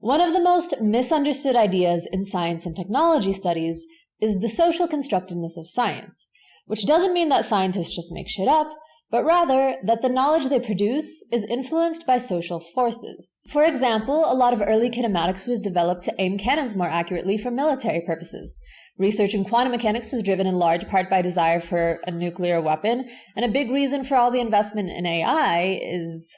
One of the most misunderstood ideas in science and technology studies is the social constructedness of science, which doesn't mean that scientists just make shit up, but rather that the knowledge they produce is influenced by social forces. For example, a lot of early kinematics was developed to aim cannons more accurately for military purposes. Research in quantum mechanics was driven in large part by desire for a nuclear weapon, and a big reason for all the investment in AI is...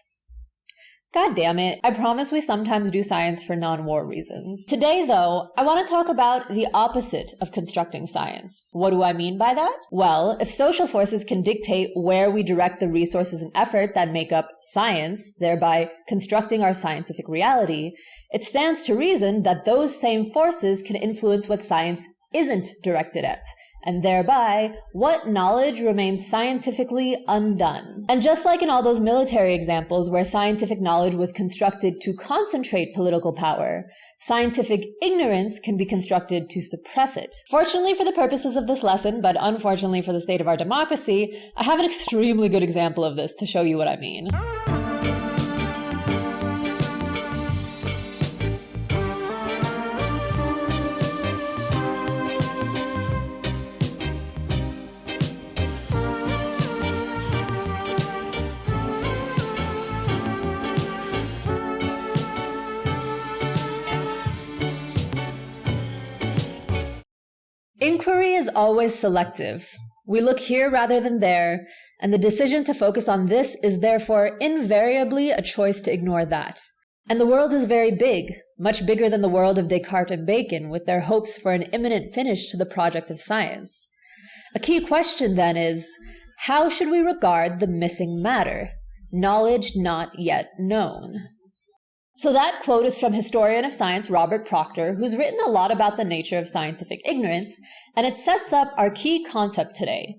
God damn it, I promise we sometimes do science for non-war reasons. Today, though, I want to talk about the opposite of constructing science. What do I mean by that? Well, if social forces can dictate where we direct the resources and effort that make up science, thereby constructing our scientific reality, it stands to reason that those same forces can influence what science isn't directed at, and thereby, what knowledge remains scientifically undone. And just like in all those military examples where scientific knowledge was constructed to concentrate political power, scientific ignorance can be constructed to suppress it. Fortunately for the purposes of this lesson, but unfortunately for the state of our democracy, I have an extremely good example of this to show you what I mean. Inquiry is always selective. We look here rather than there, and the decision to focus on this is therefore invariably a choice to ignore that. And the world is very big, much bigger than the world of Descartes and Bacon, with their hopes for an imminent finish to the project of science. A key question then is, how should we regard the missing matter, knowledge not yet known? So that quote is from historian of science Robert Proctor, who's written a lot about the nature of scientific ignorance, and it sets up our key concept today: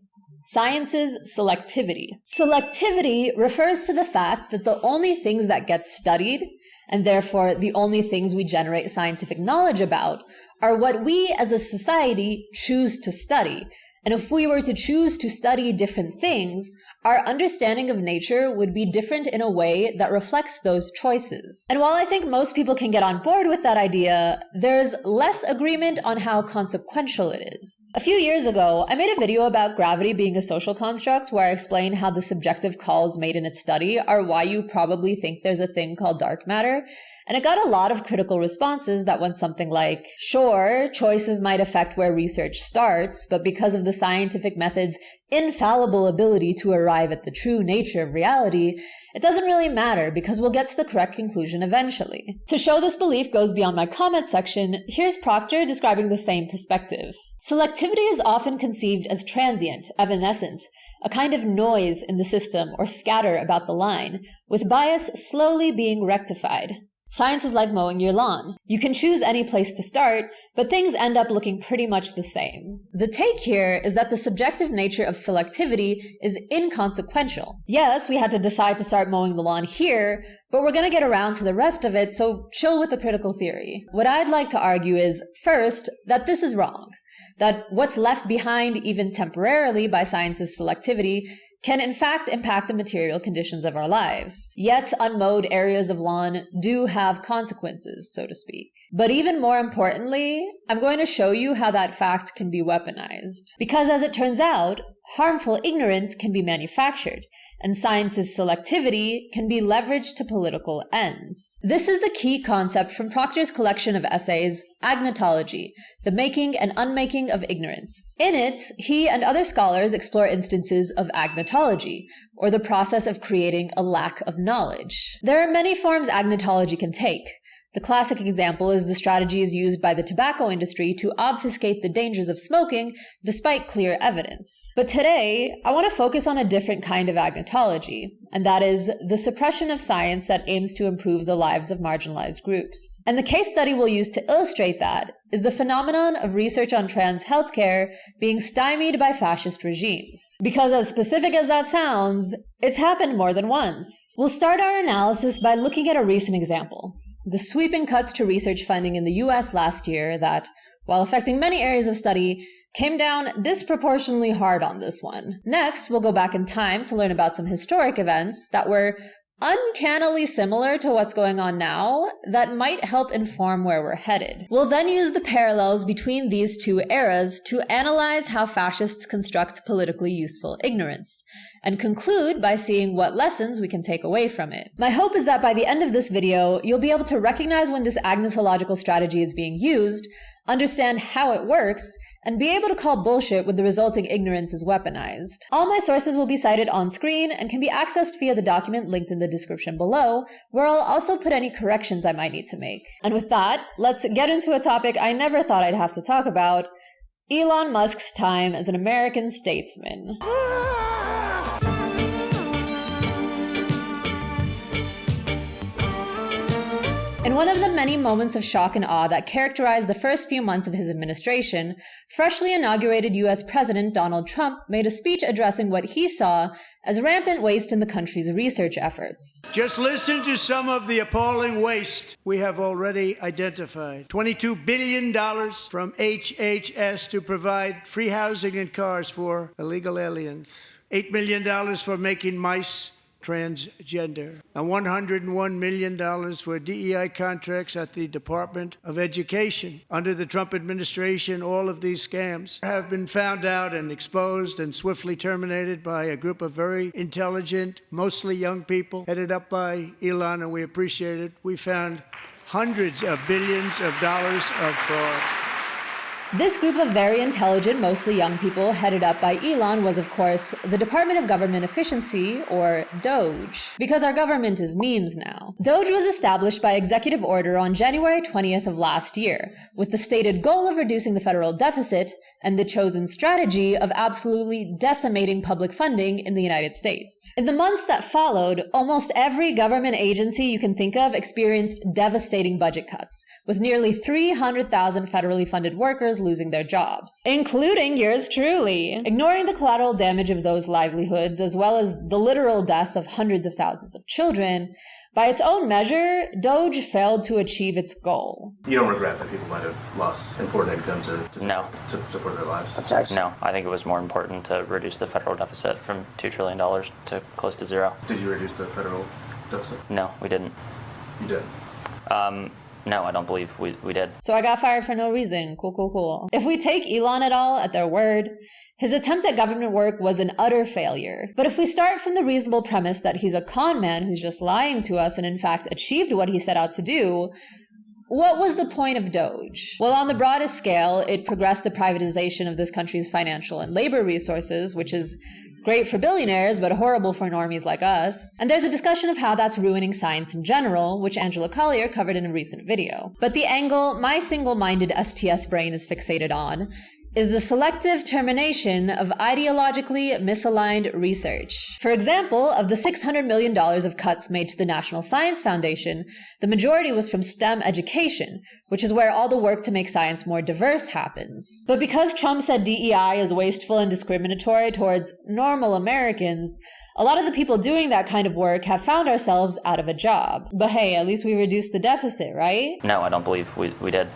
science's selectivity. Selectivity refers to the fact that the only things that get studied, and therefore the only things we generate scientific knowledge about, are what we as a society choose to study. And if we were to choose to study different things, our understanding of nature would be different in a way that reflects those choices. And while I think most people can get on board with that idea, there's less agreement on how consequential it is. A few years ago, I made a video about gravity being a social construct where I explained how the subjective calls made in its study are why you probably think there's a thing called dark matter. And it got a lot of critical responses that went something like, sure, choices might affect where research starts, but because of the scientific method's infallible ability to arrive at the true nature of reality, it doesn't really matter because we'll get to the correct conclusion eventually. To show this belief goes beyond my comment section, here's Proctor describing the same perspective. Selectivity is often conceived as transient, evanescent, a kind of noise in the system or scatter about the line, with bias slowly being rectified. Science is like mowing your lawn. You can choose any place to start, but things end up looking pretty much the same. The take here is that the subjective nature of selectivity is inconsequential. Yes, we had to decide to start mowing the lawn here, but we're gonna get around to the rest of it, so chill with the critical theory. What I'd like to argue is, first, that this is wrong. That what's left behind, even temporarily, by science's selectivity can in fact impact the material conditions of our lives. Yet unmowed areas of lawn do have consequences, so to speak. But even more importantly, I'm going to show you how that fact can be weaponized. Because as it turns out, harmful ignorance can be manufactured, and science's selectivity can be leveraged to political ends. This is the key concept from Proctor's collection of essays, Agnotology, The Making and Unmaking of Ignorance. In it, he and other scholars explore instances of agnotology, or the process of creating a lack of knowledge. There are many forms agnotology can take. The classic example is the strategies used by the tobacco industry to obfuscate the dangers of smoking despite clear evidence. But today, I want to focus on a different kind of agnotology, and that is the suppression of science that aims to improve the lives of marginalized groups. And the case study we'll use to illustrate that is the phenomenon of research on trans healthcare being stymied by fascist regimes. Because as specific as that sounds, it's happened more than once. We'll start our analysis by looking at a recent example: the sweeping cuts to research funding in the US last year that, while affecting many areas of study, came down disproportionately hard on this one. Next, we'll go back in time to learn about some historic events that were uncannily similar to what's going on now that might help inform where we're headed. We'll then use the parallels between these two eras to analyze how fascists construct politically useful ignorance, and conclude by seeing what lessons we can take away from it. My hope is that by the end of this video, you'll be able to recognize when this agnotological strategy is being used, understand how it works, and be able to call bullshit when the resulting ignorance is weaponized. All my sources will be cited on screen and can be accessed via the document linked in the description below, where I'll also put any corrections I might need to make. And with that, let's get into a topic I never thought I'd have to talk about: Elon Musk's time as an American statesman. In one of the many moments of shock and awe that characterized the first few months of his administration, freshly inaugurated U.S. President Donald Trump made a speech addressing what he saw as rampant waste in the country's research efforts. Just listen to some of the appalling waste we have already identified. $22 billion from HHS to provide free housing and cars for illegal aliens. $8 million for making mice transgender, and $101 million for DEI contracts at the Department of Education. Under the Trump administration, all of these scams have been found out and exposed and swiftly terminated by a group of very intelligent, mostly young people, headed up by Elon, and we appreciate it. We found hundreds of billions of dollars of fraud. This group of very intelligent, mostly young people, headed up by Elon, was, of course, the Department of Government Efficiency, or DOGE, because our government is memes now. DOGE was established by executive order on January 20th of last year, with the stated goal of reducing the federal deficit and the chosen strategy of absolutely decimating public funding in the United States. In the months that followed, almost every government agency you can think of experienced devastating budget cuts, with nearly 300,000 federally funded workers losing their jobs, including yours truly. Ignoring the collateral damage of those livelihoods, as well as the literal death of hundreds of thousands of children, by its own measure, DOGE failed to achieve its goal. You don't regret that people might have lost important income to support their lives? Objection. No, I think it was more important to reduce the federal deficit from $2 trillion to close to zero. Did you reduce the federal deficit? No, we didn't. You did? No, I don't believe we did. So I got fired for no reason. Cool. If we take Elon et al. At their word, his attempt at government work was an utter failure. But if we start from the reasonable premise that he's a con man who's just lying to us and in fact achieved what he set out to do, what was the point of DOGE? Well, on the broadest scale, it progressed the privatization of this country's financial and labor resources, which is great for billionaires, but horrible for normies like us. And there's a discussion of how that's ruining science in general, which Angela Collier covered in a recent video. But the angle my single-minded STS brain is fixated on is the selective termination of ideologically misaligned research. For example, of the $600 million of cuts made to the National Science Foundation, the majority was from STEM education, which is where all the work to make science more diverse happens. But because Trump said DEI is wasteful and discriminatory towards normal Americans, a lot of the people doing that kind of work have found ourselves out of a job. But hey, at least we reduced the deficit, right? No, I don't believe we did.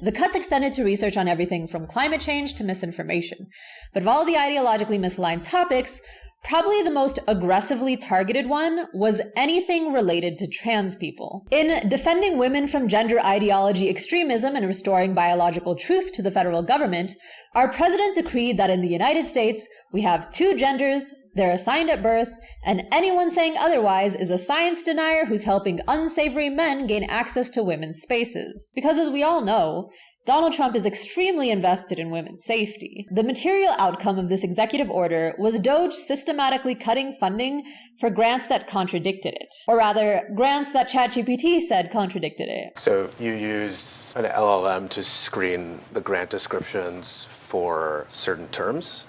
The cuts extended to research on everything from climate change to misinformation. But of all the ideologically misaligned topics, probably the most aggressively targeted one was anything related to trans people. In defending women from gender ideology extremism and restoring biological truth to the federal government, our president decreed that in the United States, we have two genders, they're assigned at birth, and anyone saying otherwise is a science denier who's helping unsavory men gain access to women's spaces. Because as we all know, Donald Trump is extremely invested in women's safety. The material outcome of this executive order was DOGE systematically cutting funding for grants that contradicted it. Or rather, grants that ChatGPT said contradicted it. So you used an LLM to screen the grant descriptions for certain terms?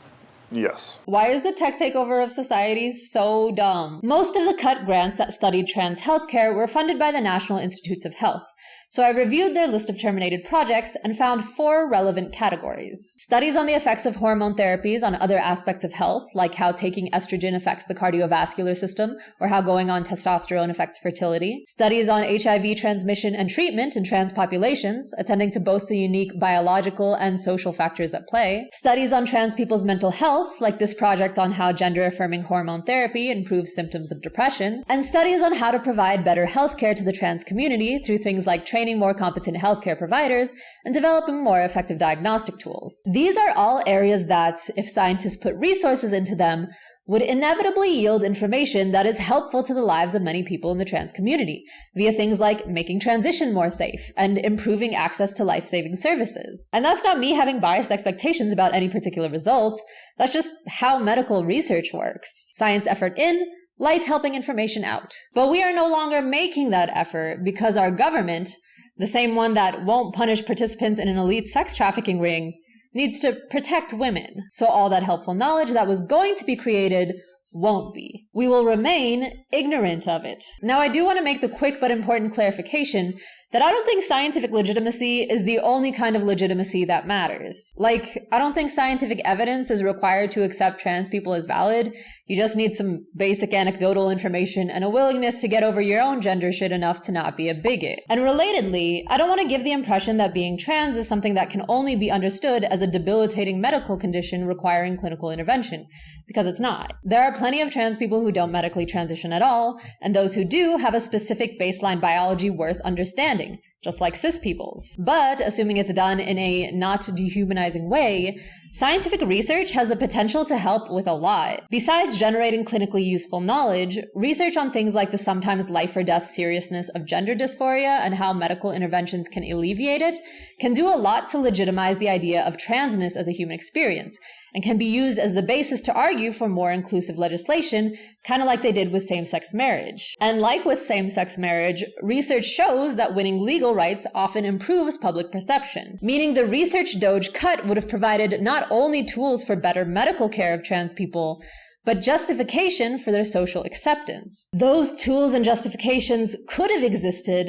Yes. Why is the tech takeover of society so dumb? Most of the cut grants that studied trans healthcare were funded by the National Institutes of Health, So I reviewed their list of terminated projects and found 4 relevant categories. Studies on the effects of hormone therapies on other aspects of health, like how taking estrogen affects the cardiovascular system, or how going on testosterone affects fertility. Studies on HIV transmission and treatment in trans populations, attending to both the unique biological and social factors at play. Studies on trans people's mental health, like this project on how gender-affirming hormone therapy improves symptoms of depression. And studies on how to provide better healthcare to the trans community through things like training more competent healthcare providers and developing more effective diagnostic tools. These are all areas that, if scientists put resources into them, would inevitably yield information that is helpful to the lives of many people in the trans community, via things like making transition more safe and improving access to life-saving services. And that's not me having biased expectations about any particular results, that's just how medical research works. Science effort in, life-helping information out. But we are no longer making that effort because our government, the same one that won't punish participants in an elite sex trafficking ring, needs to protect women. So all that helpful knowledge that was going to be created won't be. We will remain ignorant of it. Now, I do want to make the quick but important clarification that I don't think scientific legitimacy is the only kind of legitimacy that matters. Like, I don't think scientific evidence is required to accept trans people as valid. You just need some basic anecdotal information and a willingness to get over your own gender shit enough to not be a bigot. And relatedly, I don't want to give the impression that being trans is something that can only be understood as a debilitating medical condition requiring clinical intervention, because it's not. There are plenty of trans people who don't medically transition at all, and those who do have a specific baseline biology worth understanding, just like cis peoples. But assuming it's done in a not dehumanizing way, scientific research has the potential to help with a lot. Besides generating clinically useful knowledge, research on things like the sometimes life or death seriousness of gender dysphoria and how medical interventions can alleviate it can do a lot to legitimize the idea of transness as a human experience, and can be used as the basis to argue for more inclusive legislation, kind of like they did with same-sex marriage. And like with same-sex marriage, research shows that winning legal rights often improves public perception, meaning the research DOGE cut would have provided not only tools for better medical care of trans people, but justification for their social acceptance. Those tools and justifications could have existed,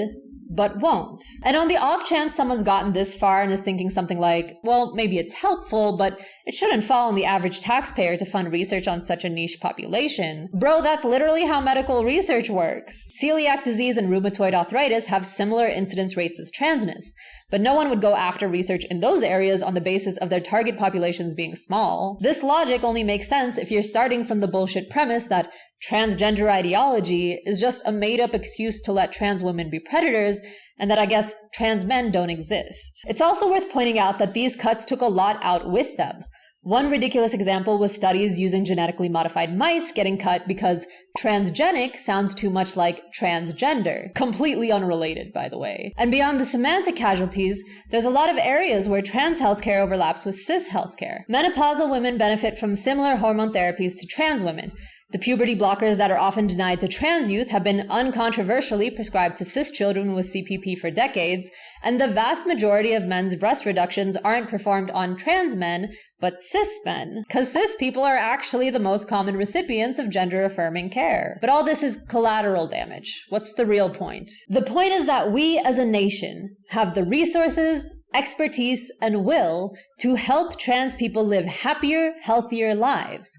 but won't. And on the off chance someone's gotten this far and is thinking something like, well, maybe it's helpful, but it shouldn't fall on the average taxpayer to fund research on such a niche population. Bro, that's literally how medical research works. Celiac disease and rheumatoid arthritis have similar incidence rates as transness, but no one would go after research in those areas on the basis of their target populations being small. This logic only makes sense if you're starting from the bullshit premise that transgender ideology is just a made-up excuse to let trans women be predators, and that I guess trans men don't exist. It's also worth pointing out that these cuts took a lot out with them. One ridiculous example was studies using genetically modified mice getting cut because transgenic sounds too much like transgender. Completely unrelated, by the way. And beyond the semantic casualties, there's a lot of areas where trans healthcare overlaps with cis healthcare. Menopausal women benefit from similar hormone therapies to trans women. The puberty blockers that are often denied to trans youth have been uncontroversially prescribed to cis children with CPP for decades, and the vast majority of men's breast reductions aren't performed on trans men, but cis men, because cis people are actually the most common recipients of gender-affirming care. But all this is collateral damage. What's the real point? The point is that we as a nation have the resources, expertise, and will to help trans people live happier, healthier lives.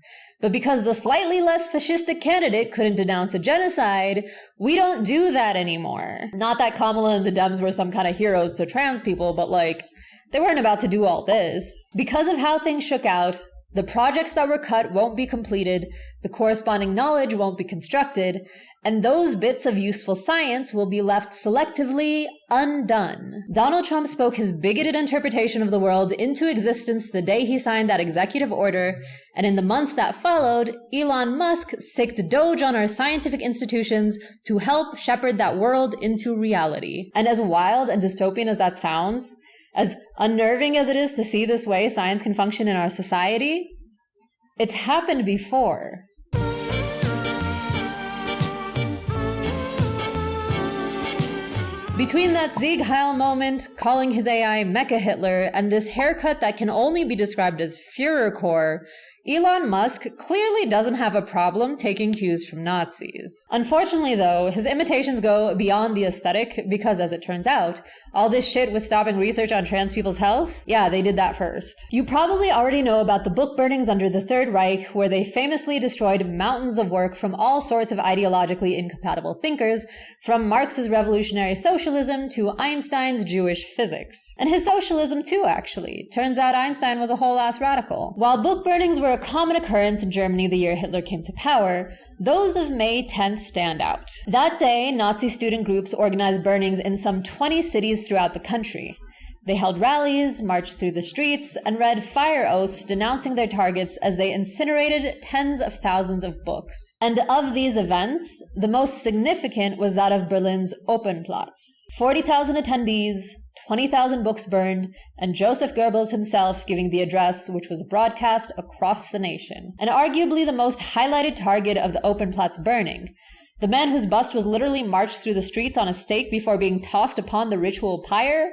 But because the slightly less fascistic candidate couldn't denounce a genocide, we don't do that anymore. Not that Kamala and the Dems were some kind of heroes to trans people, but like, they weren't about to do all this. Because of how things shook out, the projects that were cut won't be completed, the corresponding knowledge won't be constructed, and those bits of useful science will be left selectively undone. Donald Trump spoke his bigoted interpretation of the world into existence the day he signed that executive order, and in the months that followed, Elon Musk sicked DOGE on our scientific institutions to help shepherd that world into reality. And as wild and dystopian as that sounds, as unnerving as it is to see this way science can function in our society, it's happened before. Between that Sieg Heil moment, calling his AI Mecha Hitler, and this haircut that can only be described as Führercore, Elon Musk clearly doesn't have a problem taking cues from Nazis. Unfortunately, though, his imitations go beyond the aesthetic because, as it turns out, all this shit with stopping research on trans people's health, yeah, they did that first. You probably already know about the book burnings under the Third Reich, where they famously destroyed mountains of work from all sorts of ideologically incompatible thinkers, from Marx's revolutionary socialism to Einstein's Jewish physics. And his socialism too, actually. Turns out Einstein was a whole-ass radical. While book burnings were a common occurrence in Germany the year Hitler came to power, those of May 10th stand out. That day, Nazi student groups organized burnings in some 20 cities throughout the country. They held rallies, marched through the streets, and read fire oaths denouncing their targets as they incinerated tens of thousands of books. And of these events, the most significant was that of Berlin's Opernplatz. 40,000 attendees, 20,000 books burned, and Joseph Goebbels himself giving the address, which was broadcast across the nation. And arguably the most highlighted target of the Opernplatz burning, the man whose bust was literally marched through the streets on a stake before being tossed upon the ritual pyre,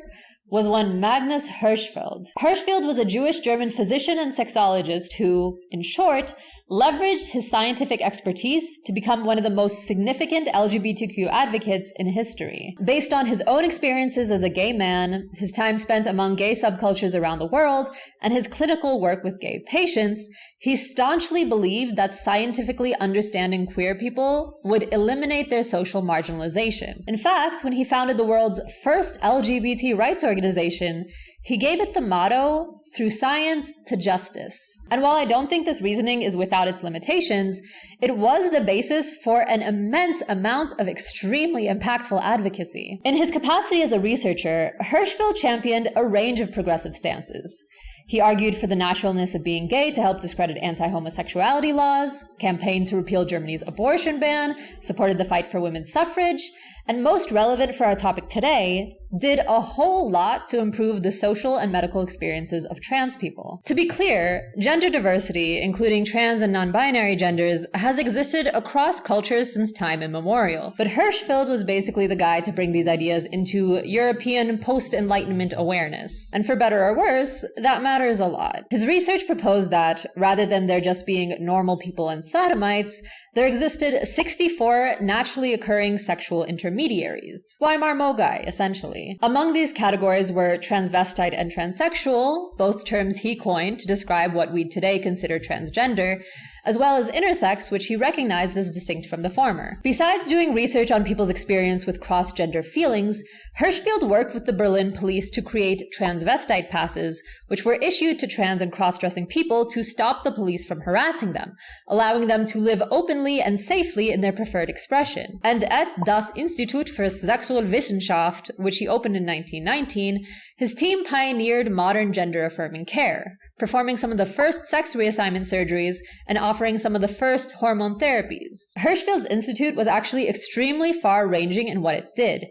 was one Magnus Hirschfeld. Hirschfeld was a Jewish German physician and sexologist who, in short, leveraged his scientific expertise to become one of the most significant LGBTQ advocates in history. Based on his own experiences as a gay man, his time spent among gay subcultures around the world, and his clinical work with gay patients, he staunchly believed that scientifically understanding queer people would eliminate their social marginalization. In fact, when he founded the world's first LGBT rights organization, he gave it the motto, "Through science to justice." And while I don't think this reasoning is without its limitations, it was the basis for an immense amount of extremely impactful advocacy. In his capacity as a researcher, Hirschfeld championed a range of progressive stances. He argued for the naturalness of being gay to help discredit anti-homosexuality laws, campaigned to repeal Germany's abortion ban, supported the fight for women's suffrage, and most relevant for our topic today, did a whole lot to improve the social and medical experiences of trans people. To be clear, gender diversity, including trans and non-binary genders, has existed across cultures since time immemorial. But Hirschfeld was basically the guy to bring these ideas into European post-Enlightenment awareness. And for better or worse, that matters a lot. His research proposed that, rather than there just being normal people and sodomites, there existed 64 naturally occurring sexual intermediaries. Weimar Mogai, essentially. Among these categories were transvestite and transsexual, both terms he coined to describe what we'd today consider transgender, as well as intersex, which he recognized as distinct from the former. Besides doing research on people's experience with cross-gender feelings, Hirschfeld worked with the Berlin police to create transvestite passes, which were issued to trans and cross-dressing people to stop the police from harassing them, allowing them to live openly and safely in their preferred expression. And at Das Institut für Sexualwissenschaft, which he opened in 1919, his team pioneered modern gender-affirming care, performing some of the first sex reassignment surgeries and offering some of the first hormone therapies. Hirschfeld's institute was actually extremely far-ranging in what it did.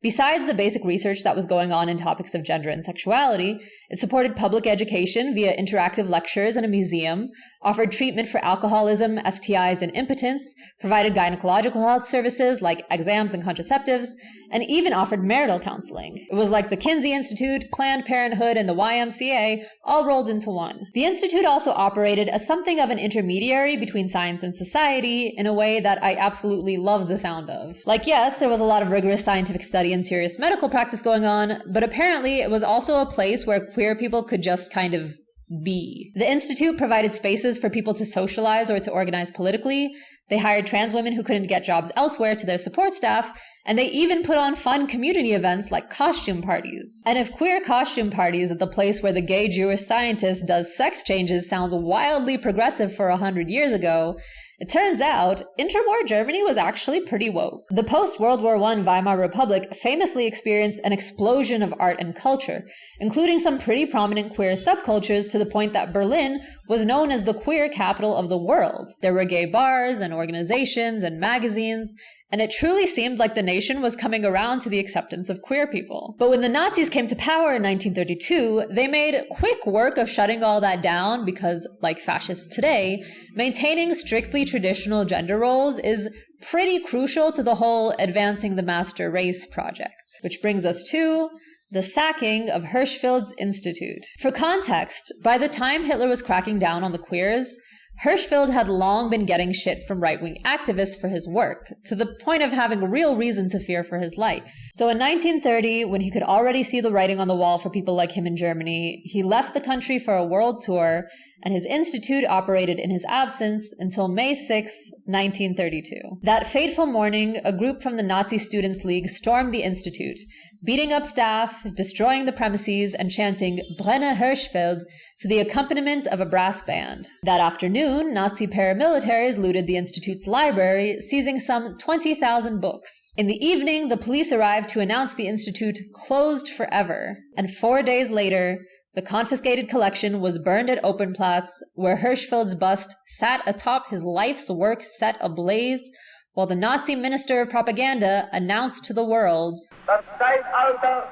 Besides the basic research that was going on in topics of gender and sexuality, it supported public education via interactive lectures and a museum, offered treatment for alcoholism, STIs, and impotence, provided gynecological health services like exams and contraceptives, and even offered marital counseling. It was like the Kinsey Institute, Planned Parenthood, and the YMCA all rolled into one. The institute also operated as something of an intermediary between science and society in a way that I absolutely love the sound of. Like, yes, there was a lot of rigorous scientific study and serious medical practice going on, but apparently it was also a place where queer people could just kind of be. The institute provided spaces for people to socialize or to organize politically. They hired trans women who couldn't get jobs elsewhere to their support staff, and they even put on fun community events like costume parties. And if queer costume parties at the place where the gay Jewish scientist does sex changes sounds wildly progressive for 100 years ago, it turns out, interwar Germany was actually pretty woke. The post-World War I Weimar Republic famously experienced an explosion of art and culture, including some pretty prominent queer subcultures to the point that Berlin was known as the queer capital of the world. There were gay bars and organizations and magazines, and it truly seemed like the nation was coming around to the acceptance of queer people. But when the Nazis came to power in 1932, they made quick work of shutting all that down because, like fascists today, maintaining strictly traditional gender roles is pretty crucial to the whole advancing the master race project. Which brings us to the sacking of Hirschfeld's Institute. For context, by the time Hitler was cracking down on the queers, Hirschfeld had long been getting shit from right-wing activists for his work, to the point of having real reason to fear for his life. So in 1930, when he could already see the writing on the wall for people like him in Germany, he left the country for a world tour, and his institute operated in his absence until May 6, 1932. That fateful morning, a group from the Nazi Students' League stormed the institute, beating up staff, destroying the premises, and chanting "Brenne Hirschfeld" to the accompaniment of a brass band. That afternoon, Nazi paramilitaries looted the institute's library, seizing some 20,000 books. In the evening, the police arrived to announce the institute closed forever, and 4 days later, the confiscated collection was burned at Opernplatz, where Hirschfeld's bust sat atop his life's work set ablaze, while the Nazi Minister of Propaganda announced to the world, Das Zeitalter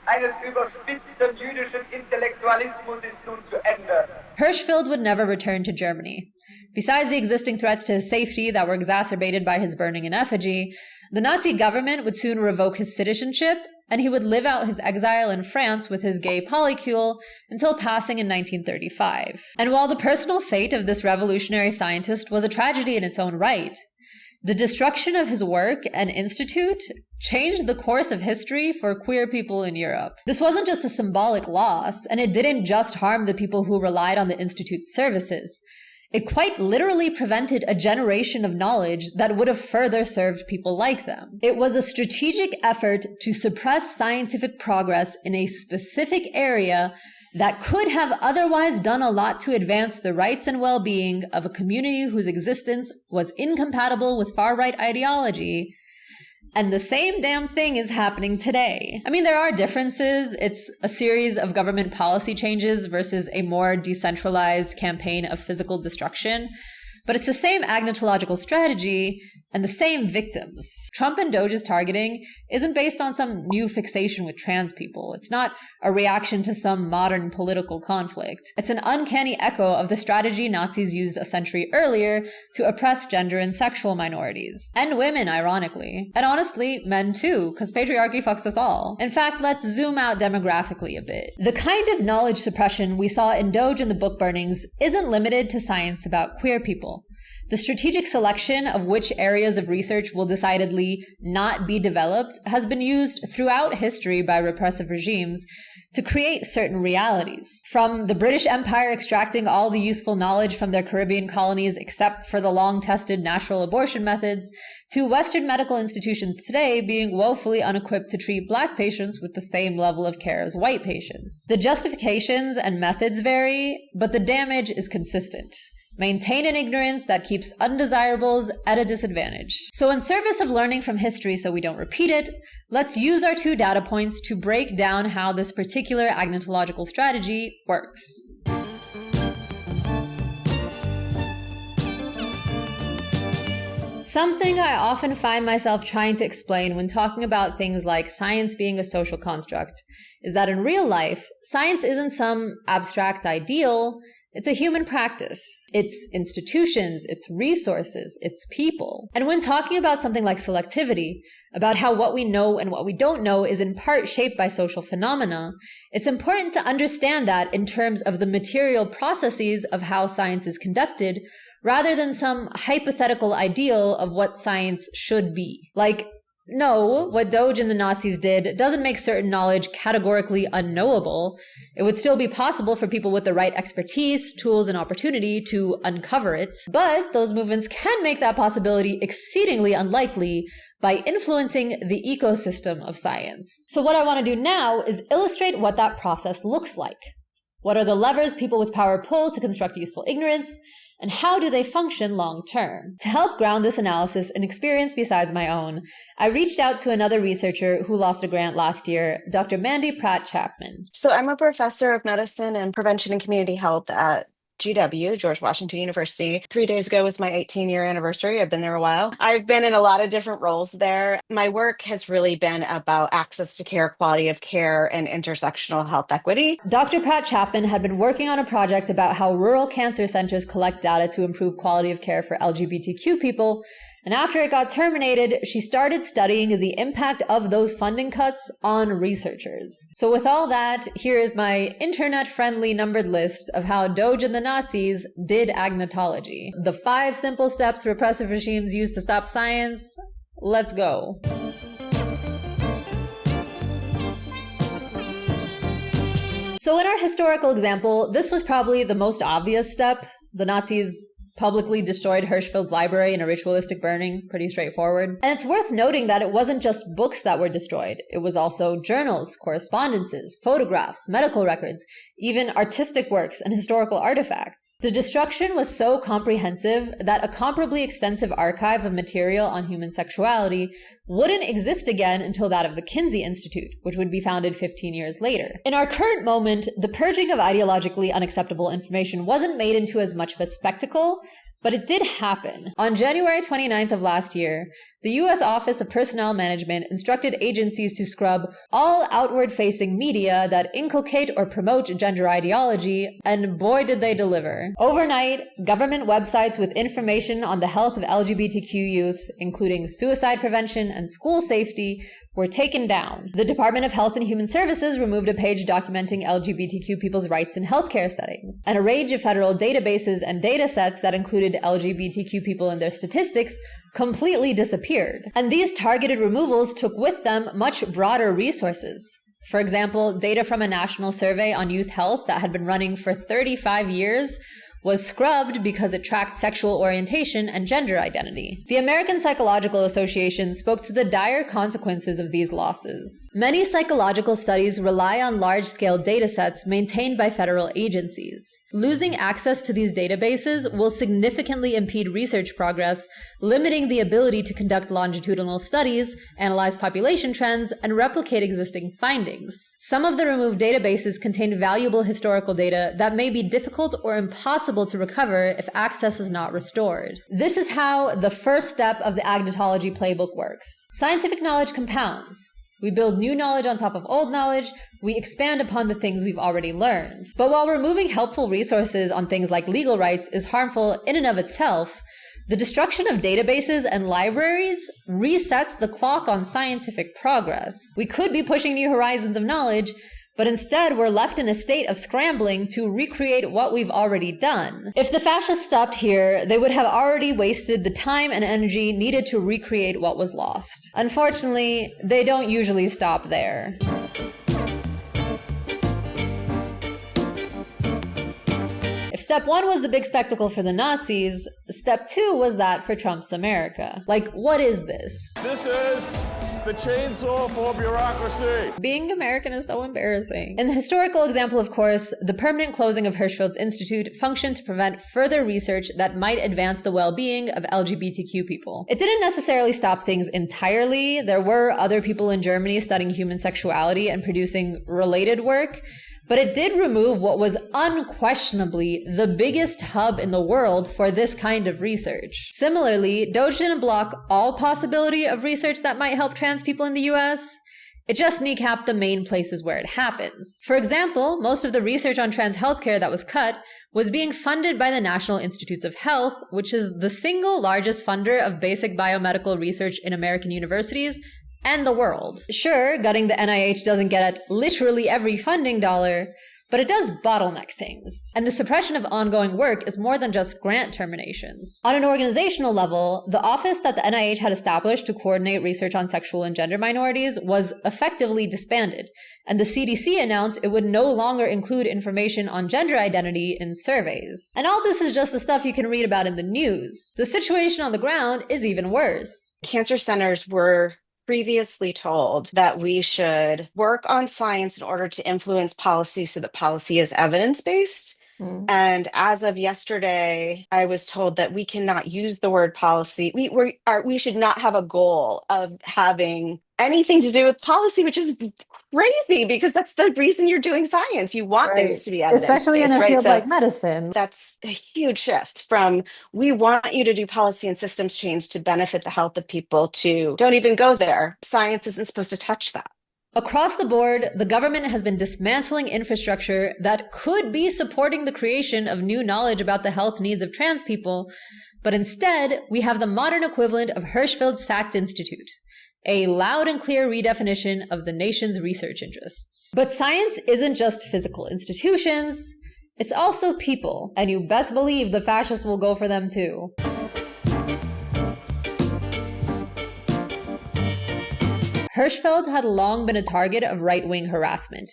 eines überspitzten jüdischen Intellektualismus ist nun zu Ende. Hirschfeld would never return to Germany. Besides the existing threats to his safety that were exacerbated by his burning in effigy, the Nazi government would soon revoke his citizenship, and he would live out his exile in France with his gay polycule until passing in 1935. And while the personal fate of this revolutionary scientist was a tragedy in its own right, the destruction of his work and institute changed the course of history for queer people in Europe. This wasn't just a symbolic loss, and it didn't just harm the people who relied on the institute's services. It quite literally prevented a generation of knowledge that would have further served people like them. It was a strategic effort to suppress scientific progress in a specific area that could have otherwise done a lot to advance the rights and well-being of a community whose existence was incompatible with far-right ideology. And the same damn thing is happening today. I mean, there are differences. It's a series of government policy changes versus a more decentralized campaign of physical destruction. But it's the same agnotological strategy and the same victims. Trump and DOGE's targeting isn't based on some new fixation with trans people. It's not a reaction to some modern political conflict. It's an uncanny echo of the strategy Nazis used a century earlier to oppress gender and sexual minorities. And women, ironically. And honestly, men too, because patriarchy fucks us all. In fact, let's zoom out demographically a bit. The kind of knowledge suppression we saw in DOGE and the book burnings isn't limited to science about queer people. The strategic selection of which areas of research will decidedly not be developed has been used throughout history by repressive regimes to create certain realities. From the British Empire extracting all the useful knowledge from their Caribbean colonies except for the long-tested natural abortion methods, to Western medical institutions today being woefully unequipped to treat Black patients with the same level of care as white patients. The justifications and methods vary, but the damage is consistent. Maintain an ignorance that keeps undesirables at a disadvantage. So in service of learning from history so we don't repeat it, let's use our 2 data points to break down how this particular agnotological strategy works. Something I often find myself trying to explain when talking about things like science being a social construct is that in real life, science isn't some abstract ideal. It's a human practice. It's institutions, it's resources, it's people. And when talking about something like selectivity, about how what we know and what we don't know is in part shaped by social phenomena, it's important to understand that in terms of the material processes of how science is conducted, rather than some hypothetical ideal of what science should be. Like, no, what DOGE and the Nazis did doesn't make certain knowledge categorically unknowable. It would still be possible for people with the right expertise, tools, and opportunity to uncover it. But those movements can make that possibility exceedingly unlikely by influencing the ecosystem of science. So what I want to do now is illustrate what that process looks like. What are the levers people with power pull to construct useful ignorance? And how do they function long-term? To help ground this analysis in experience besides my own, I reached out to another researcher who lost a grant last year, Dr. Mandy Pratt-Chapman. So I'm a professor of medicine and prevention and community health at GW, George Washington University. 3 days ago was my 18-year anniversary. I've been there a while. I've been in a lot of different roles there. My work has really been about access to care, quality of care, and intersectional health equity. Dr. Pratt-Chapman had been working on a project about how rural cancer centers collect data to improve quality of care for LGBTQ people, And after it got terminated, she started studying the impact of those funding cuts on researchers. So with all that, here is my internet-friendly numbered list of how DOGE and the Nazis did agnotology. The 5 simple steps repressive regimes use to stop science. Let's go. So in our historical example, this was probably the most obvious step. The Nazis publicly destroyed Hirschfeld's library in a ritualistic burning. Pretty straightforward. And it's worth noting that it wasn't just books that were destroyed. It was also journals, correspondences, photographs, medical records, even artistic works and historical artifacts. The destruction was so comprehensive that a comparably extensive archive of material on human sexuality wouldn't exist again until that of the Kinsey Institute, which would be founded 15 years later. In our current moment, the purging of ideologically unacceptable information wasn't made into as much of a spectacle, but it did happen. On January 29th of last year, the U.S. Office of Personnel Management instructed agencies to scrub all outward-facing media that inculcate or promote gender ideology, and boy did they deliver. Overnight, government websites with information on the health of LGBTQ youth, including suicide prevention and school safety, were taken down. The Department of Health and Human Services removed a page documenting LGBTQ people's rights in healthcare settings. And a range of federal databases and data sets that included LGBTQ people in their statistics completely disappeared. And these targeted removals took with them much broader resources. For example, data from a national survey on youth health that had been running for 35 years was scrubbed because it tracked sexual orientation and gender identity. The American Psychological Association spoke to the dire consequences of these losses. Many psychological studies rely on large-scale datasets maintained by federal agencies. Losing access to these databases will significantly impede research progress, limiting the ability to conduct longitudinal studies, analyze population trends, and replicate existing findings. Some of the removed databases contain valuable historical data that may be difficult or impossible to recover if access is not restored. This is how the first step of the agnotology playbook works. Scientific knowledge compounds. We build new knowledge on top of old knowledge, we expand upon the things we've already learned. But while removing helpful resources on things like legal rights is harmful in and of itself, the destruction of databases and libraries resets the clock on scientific progress. We could be pushing new horizons of knowledge, but instead we're left in a state of scrambling to recreate what we've already done. If the fascists stopped here, they would have already wasted the time and energy needed to recreate what was lost. Unfortunately, they don't usually stop there. If step 1 was the big spectacle for the Nazis, step 2 was that for Trump's America. Like, what is this? This is the chainsaw for bureaucracy. Being American is so embarrassing. In the historical example, of course, the permanent closing of Hirschfeld's Institute functioned to prevent further research that might advance the well-being of LGBTQ people. It didn't necessarily stop things entirely. There were other people in Germany studying human sexuality and producing related work, but it did remove what was unquestionably the biggest hub in the world for this kind of research. Similarly, DOGE didn't block all possibility of research that might help trans people in the US. It just kneecapped the main places where it happens. For example, most of the research on trans healthcare that was cut was being funded by the National Institutes of Health, which is the single largest funder of basic biomedical research in American universities and the world. Sure, gutting the NIH doesn't get at literally every funding dollar, but it does bottleneck things. And the suppression of ongoing work is more than just grant terminations. On an organizational level, the office that the NIH had established to coordinate research on sexual and gender minorities was effectively disbanded, and the CDC announced it would no longer include information on gender identity in surveys. And all this is just the stuff you can read about in the news. The situation on the ground is even worse. Cancer centers were previously told that we should work on science in order to influence policy so that policy is evidence-based. And as of yesterday, I was told that we cannot use the word policy. We should not have a goal of having anything to do with policy, which is crazy because that's the reason you're doing science. You want things to be evidence-based, especially in a field like medicine. That's a huge shift from we want you to do policy and systems change to benefit the health of people to don't even go there. Science isn't supposed to touch that. Across the board, the government has been dismantling infrastructure that could be supporting the creation of new knowledge about the health needs of trans people But instead, we have the modern equivalent of Hirschfeld's SACT Institute, a loud and clear redefinition of the nation's research interests. But science isn't just physical institutions, it's also people, and you best believe the fascists will go for them too. Hirschfeld had long been a target of right-wing harassment.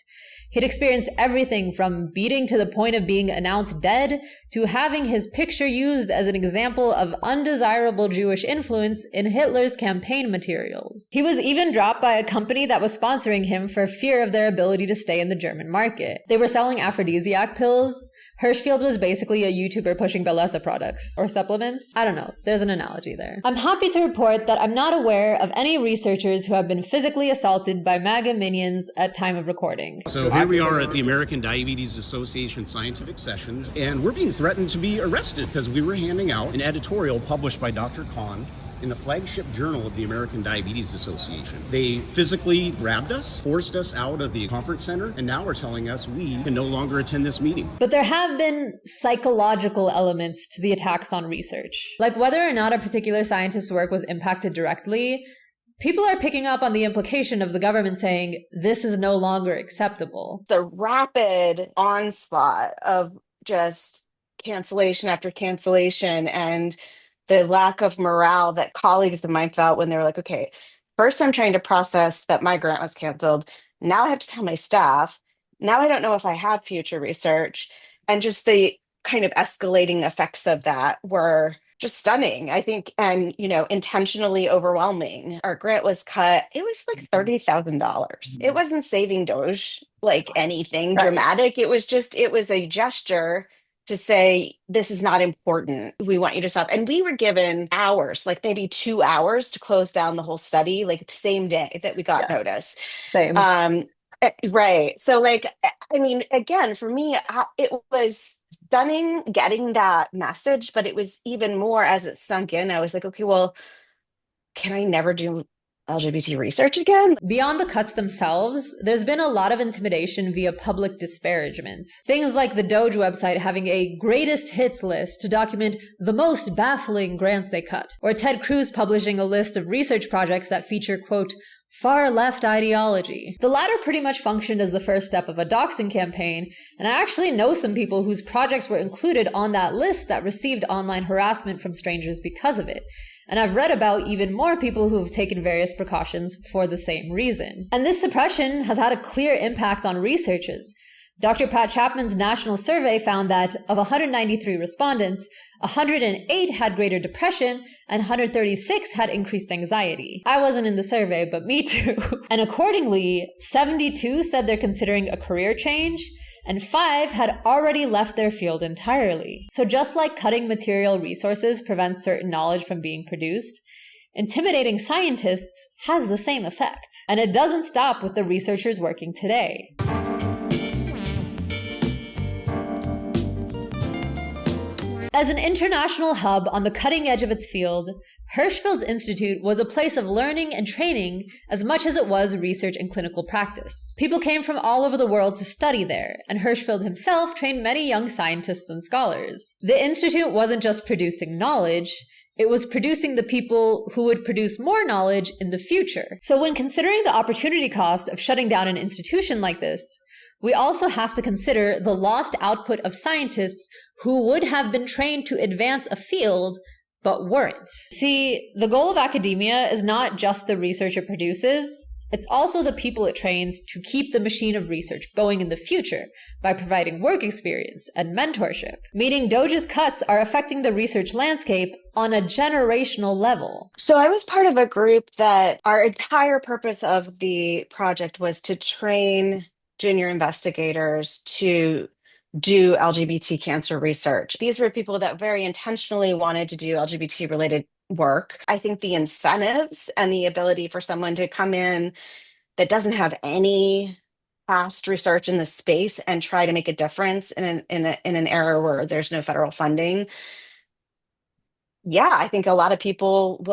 He'd experienced everything from beating to the point of being announced dead to having his picture used as an example of undesirable Jewish influence in Hitler's campaign materials. He was even dropped by a company that was sponsoring him for fear of their ability to stay in the German market. They were selling aphrodisiac pills. Hirschfeld was basically a YouTuber pushing Bellesa products. Or supplements? I don't know. There's an analogy there. I'm happy to report that I'm not aware of any researchers who have been physically assaulted by MAGA minions at time of recording. So here we are at the American Diabetes Association Scientific Sessions, and we're being threatened to be arrested because we were handing out an editorial published by Dr. Kahn in the flagship journal of the American Diabetes Association. They physically grabbed us, forced us out of the conference center, and now are telling us we can no longer attend this meeting. But there have been psychological elements to the attacks on research. Like whether or not a particular scientist's work was impacted directly, people are picking up on the implication of the government saying this is no longer acceptable. The rapid onslaught of just cancellation after cancellation and the lack of morale that colleagues of mine felt when they were like, okay, first I'm trying to process that my grant was canceled. Now I have to tell my staff. Now I don't know if I have future research. And just the kind of escalating effects of that were just stunning, I think, and, intentionally overwhelming. Our grant was cut. It was like $30,000. It wasn't saving DOGE like anything dramatic. It was a gesture to say, this is not important. We want you to stop. And we were given hours, like maybe 2 hours to close down the whole study, like the same day that we got notice. Same. Right. So again, for me, it was stunning getting that message, but it was even more as it sunk in. I was like, okay, well, can I never do LGBT research again? Beyond the cuts themselves, there's been a lot of intimidation via public disparagement. Things like the DOGE website having a greatest hits list to document the most baffling grants they cut, or Ted Cruz publishing a list of research projects that feature, quote, far-left ideology. The latter pretty much functioned as the first step of a doxing campaign, and I actually know some people whose projects were included on that list that received online harassment from strangers because of it. And I've read about even more people who have taken various precautions for the same reason. And this suppression has had a clear impact on researchers. Dr. Pat Chapman's national survey found that of 193 respondents, 108 had greater depression and 136 had increased anxiety. I wasn't in the survey, but me too. And accordingly, 72 said they're considering a career change, and 5 had already left their field entirely. So just like cutting material resources prevents certain knowledge from being produced, intimidating scientists has the same effect. And it doesn't stop with the researchers working today. As an international hub on the cutting edge of its field, Hirschfeld's Institute was a place of learning and training as much as it was research and clinical practice. People came from all over the world to study there, and Hirschfeld himself trained many young scientists and scholars. The Institute wasn't just producing knowledge, it was producing the people who would produce more knowledge in the future. So when considering the opportunity cost of shutting down an institution like this, we also have to consider the lost output of scientists who would have been trained to advance a field, but weren't. See, the goal of academia is not just the research it produces, it's also the people it trains to keep the machine of research going in the future by providing work experience and mentorship. Meaning DOGE's cuts are affecting the research landscape on a generational level. So I was part of a group that our entire purpose of the project was to train junior investigators to do LGBT cancer research. These were people that very intentionally wanted to do LGBT related work. I think the incentives and the ability for someone to come in that doesn't have any past research in the space and try to make a difference in an era where there's no federal funding. Yeah, I think a lot of people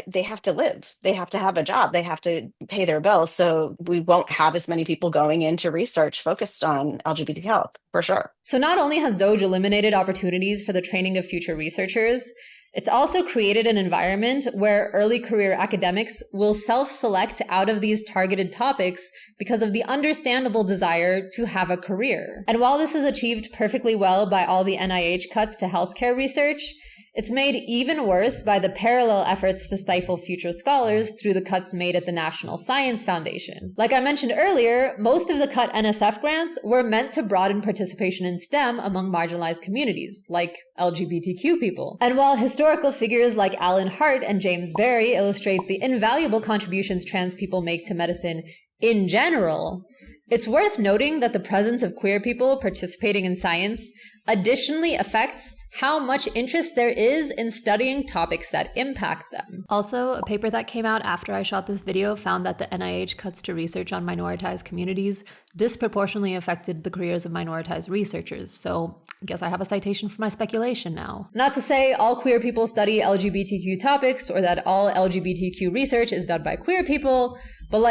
they have to live. They have to have a job. They have to pay their bills. So we won't have as many people going into research focused on LGBT health, for sure. So not only has DOGE eliminated opportunities for the training of future researchers, It's also created an environment where early career academics will self-select out of these targeted topics because of the understandable desire to have a career. And while this is achieved perfectly well by all the NIH cuts to healthcare research, it's made even worse by the parallel efforts to stifle future scholars through the cuts made at the National Science Foundation. Like I mentioned earlier, most of the cut NSF grants were meant to broaden participation in STEM among marginalized communities, like LGBTQ people. And while historical figures like Alan Hart and James Barry illustrate the invaluable contributions trans people make to medicine in general, it's worth noting that the presence of queer people participating in science additionally affects how much interest there is in studying topics that impact them. Also, a paper that came out after I shot this video found that the NIH cuts to research on minoritized communities disproportionately affected the careers of minoritized researchers. So I guess I have a citation for my speculation now. Not to say all queer people study LGBTQ topics or that all LGBTQ research is done by queer people, but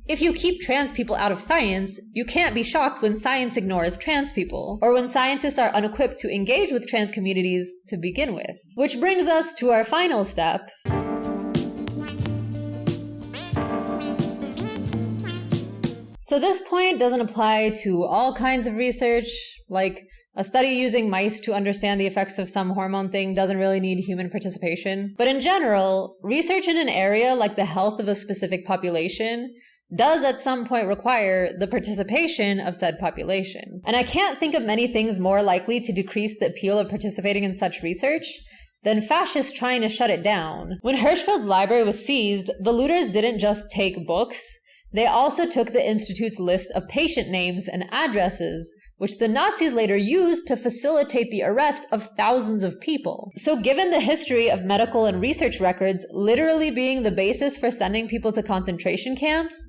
if you keep trans people out of science, you can't be shocked when science ignores trans people, or when scientists are unequipped to engage with trans communities to begin with. Which brings us to our final step. So this point doesn't apply to all kinds of research, like a study using mice to understand the effects of some hormone thing doesn't really need human participation. But in general, research in an area like the health of a specific population does at some point require the participation of said population. And I can't think of many things more likely to decrease the appeal of participating in such research than fascists trying to shut it down. When Hirschfeld's library was seized, the looters didn't just take books, they also took the Institute's list of patient names and addresses, which the Nazis later used to facilitate the arrest of thousands of people. So given the history of medical and research records literally being the basis for sending people to concentration camps,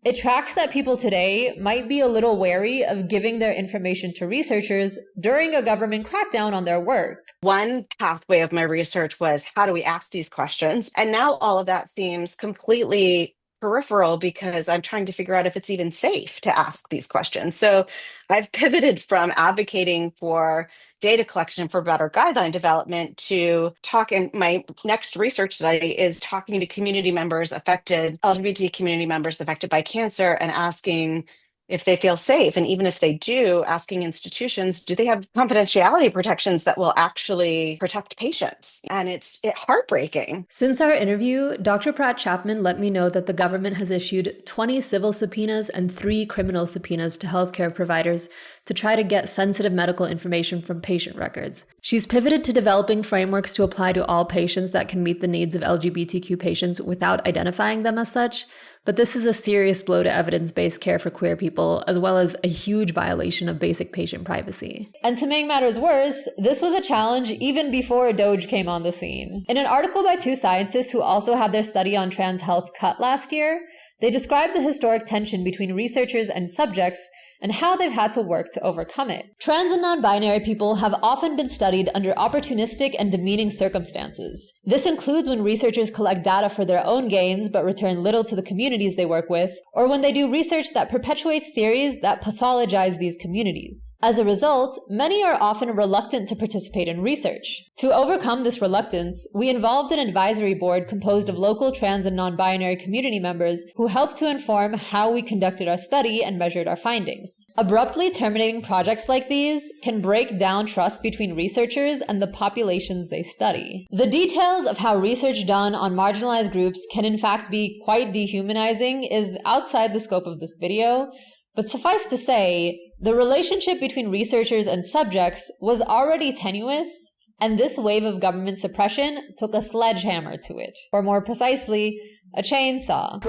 it tracks that people today might be a little wary of giving their information to researchers during a government crackdown on their work. One pathway of my research was, how do we ask these questions? And now all of that seems completely peripheral because I'm trying to figure out if it's even safe to ask these questions. So I've pivoted from advocating for data collection for better guideline development to talk, and my next research study is talking to community members affected, LGBT community members affected by cancer, and asking if they feel safe. And even if they do, asking institutions, do they have confidentiality protections that will actually protect patients? And it's heartbreaking. Since our interview, Dr. Pratt Chapman let me know that the government has issued 20 civil subpoenas and 3 criminal subpoenas to healthcare providers to try to get sensitive medical information from patient records. She's pivoted to developing frameworks to apply to all patients that can meet the needs of LGBTQ patients without identifying them as such. But this is a serious blow to evidence-based care for queer people, as well as a huge violation of basic patient privacy. And to make matters worse, this was a challenge even before DOGE came on the scene. In an article by 2 scientists who also had their study on trans health cut last year, they described the historic tension between researchers and subjects and how they've had to work to overcome it. Trans and non-binary people have often been studied under opportunistic and demeaning circumstances. This includes when researchers collect data for their own gains but return little to the communities they work with, or when they do research that perpetuates theories that pathologize these communities. As a result, many are often reluctant to participate in research. To overcome this reluctance, we involved an advisory board composed of local trans and non-binary community members who helped to inform how we conducted our study and measured our findings. Abruptly terminating projects like these can break down trust between researchers and the populations they study. The details of how research done on marginalized groups can in fact be quite dehumanizing is outside the scope of this video, but suffice to say, the relationship between researchers and subjects was already tenuous, and this wave of government suppression took a sledgehammer to it, or more precisely, a chainsaw.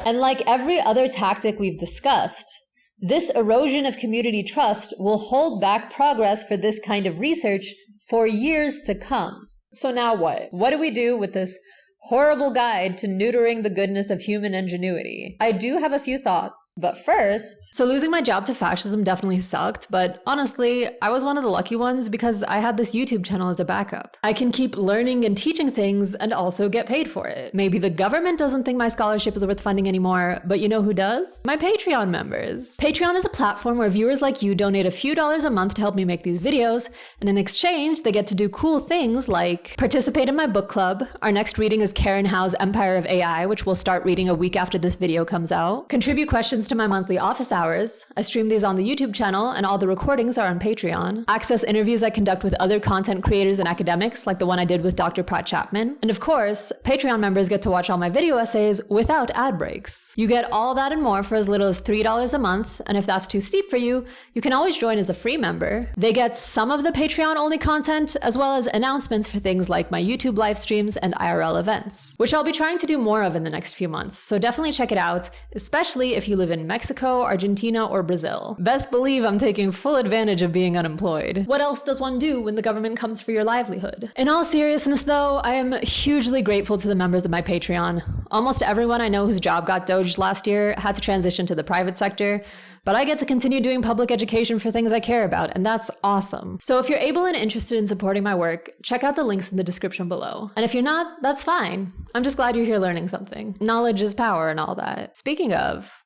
And like every other tactic we've discussed, this erosion of community trust will hold back progress for this kind of research for years to come. So now what? What do we do with this horrible guide to neutering the goodness of human ingenuity. I do have a few thoughts, but first... So losing my job to fascism definitely sucked, but honestly, I was one of the lucky ones because I had this YouTube channel as a backup. I can keep learning and teaching things and also get paid for it. Maybe the government doesn't think my scholarship is worth funding anymore, but you know who does? My Patreon members. Patreon is a platform where viewers like you donate a few dollars a month to help me make these videos, and in exchange, they get to do cool things like participate in my book club. Our next reading is Karen Howe's Empire of AI, which we'll start reading a week after this video comes out. Contribute questions to my monthly office hours. I stream these on the YouTube channel, and all the recordings are on Patreon. Access interviews I conduct with other content creators and academics, like the one I did with Dr. Pratt Chapman. And of course, Patreon members get to watch all my video essays without ad breaks. You get all that and more for as little as $3 a month, and if that's too steep for you, you can always join as a free member. They get some of the Patreon-only content, as well as announcements for things like my YouTube live streams and IRL events, which I'll be trying to do more of in the next few months, so definitely check it out, especially if you live in Mexico, Argentina, or Brazil. Best believe I'm taking full advantage of being unemployed. What else does one do when the government comes for your livelihood? In all seriousness though, I am hugely grateful to the members of my Patreon. Almost everyone I know whose job got DOGE last year had to transition to the private sector, but I get to continue doing public education for things I care about, and that's awesome. So if you're able and interested in supporting my work, check out the links in the description below. And if you're not, that's fine. I'm just glad you're here learning something. Knowledge is power and all that. Speaking of...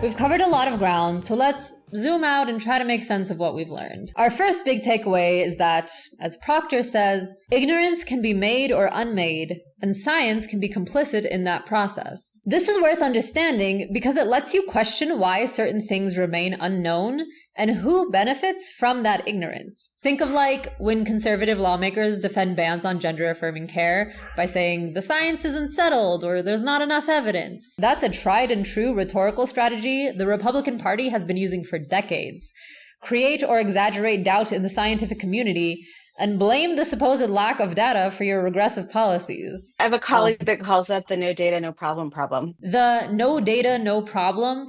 We've covered a lot of ground, so let's zoom out and try to make sense of what we've learned. Our first big takeaway is that, as Proctor says, ignorance can be made or unmade, and science can be complicit in that process. This is worth understanding because it lets you question why certain things remain unknown and who benefits from that ignorance. Think of like when conservative lawmakers defend bans on gender-affirming care by saying the science isn't settled or there's not enough evidence. That's a tried and true rhetorical strategy the Republican Party has been using for decades. Create or exaggerate doubt in the scientific community and blame the supposed lack of data for your regressive policies. I have a colleague that calls that the no data, no problem problem. The no data, no problem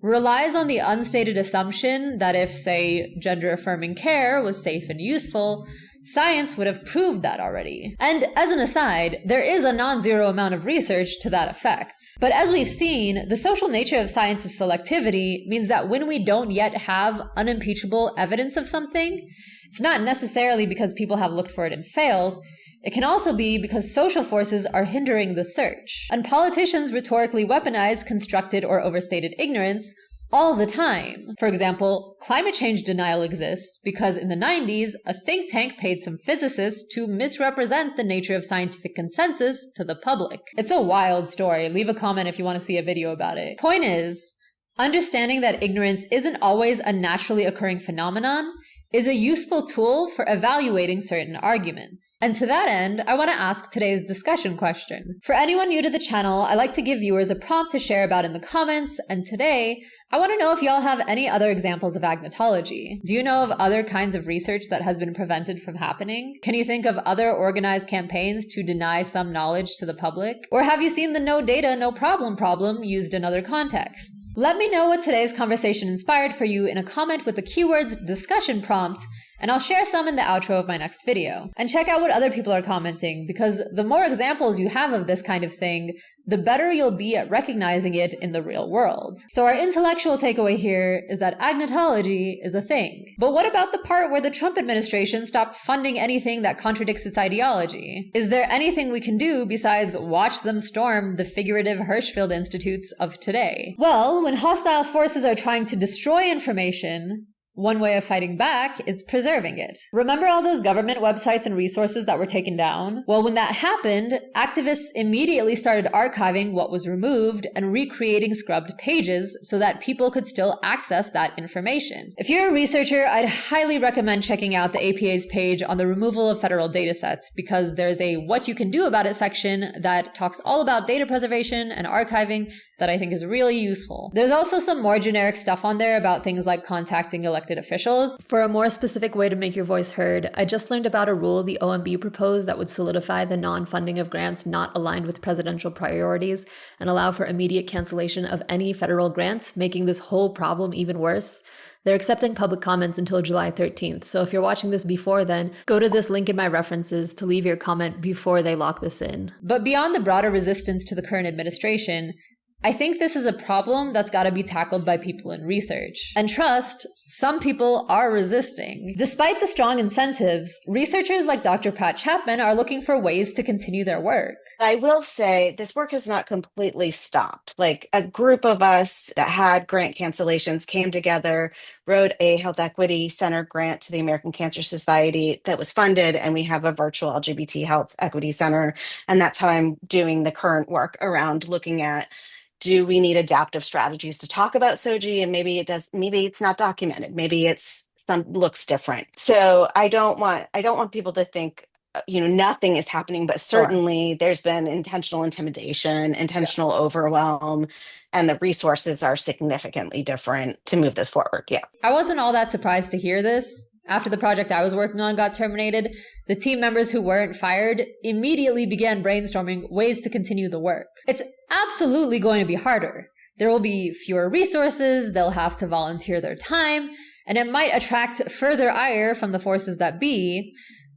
relies on the unstated assumption that if, say, gender-affirming care was safe and useful, science would have proved that already. And as an aside, there is a non-zero amount of research to that effect. But as we've seen, the social nature of science's selectivity means that when we don't yet have unimpeachable evidence of something, it's not necessarily because people have looked for it and failed. It can also be because social forces are hindering the search. And politicians rhetorically weaponize constructed or overstated ignorance all the time. For example, climate change denial exists because in the 90s, a think tank paid some physicists to misrepresent the nature of scientific consensus to the public. It's a wild story. Leave a comment if you want to see a video about it. Point is, understanding that ignorance isn't always a naturally occurring phenomenon is a useful tool for evaluating certain arguments. And to that end, I want to ask today's discussion question. For anyone new to the channel, I like to give viewers a prompt to share about in the comments, and today, I want to know if y'all have any other examples of agnotology. Do you know of other kinds of research that has been prevented from happening? Can you think of other organized campaigns to deny some knowledge to the public? Or have you seen the no data, no problem used in other contexts? Let me know what today's conversation inspired for you in a comment with the keywords discussion prompt, and I'll share some in the outro of my next video. And check out what other people are commenting, because the more examples you have of this kind of thing, the better you'll be at recognizing it in the real world. So our intellectual takeaway here is that agnotology is a thing. But what about the part where the Trump administration stopped funding anything that contradicts its ideology? Is there anything we can do besides watch them storm the figurative Hirschfeld institutes of today? Well, when hostile forces are trying to destroy information, one way of fighting back is preserving it. Remember all those government websites and resources that were taken down? Well, when that happened, activists immediately started archiving what was removed and recreating scrubbed pages so that people could still access that information. If you're a researcher, I'd highly recommend checking out the APA's page on the removal of federal datasets, because there's a what you can do about it section that talks all about data preservation and archiving that I think is really useful. There's also some more generic stuff on there about things like contacting elected officials. For a more specific way to make your voice heard, I just learned about a rule the OMB proposed that would solidify the non-funding of grants not aligned with presidential priorities and allow for immediate cancellation of any federal grants, making this whole problem even worse. They're accepting public comments until July 13th. So if you're watching this before then, go to this link in my references to leave your comment before they lock this in. But beyond the broader resistance to the current administration, I think this is a problem that's got to be tackled by people in research. And trust, some people are resisting. Despite the strong incentives, researchers like Dr. Pratt Chapman are looking for ways to continue their work. I will say this work has not completely stopped. Like, a group of us that had grant cancellations came together, wrote a Health Equity Center grant to the American Cancer Society that was funded, and we have a virtual LGBT Health Equity Center. And that's how I'm doing the current work around looking at, do we need adaptive strategies to talk about SOGI? And maybe it's not documented. Maybe looks different. So I don't want people to think, nothing is happening, but certainly there's been intentional intimidation, intentional overwhelm, and the resources are significantly different to move this forward. Yeah. I wasn't all that surprised to hear this. After the project I was working on got terminated, the team members who weren't fired immediately began brainstorming ways to continue the work. It's absolutely going to be harder. There will be fewer resources, they'll have to volunteer their time, and it might attract further ire from the forces that be.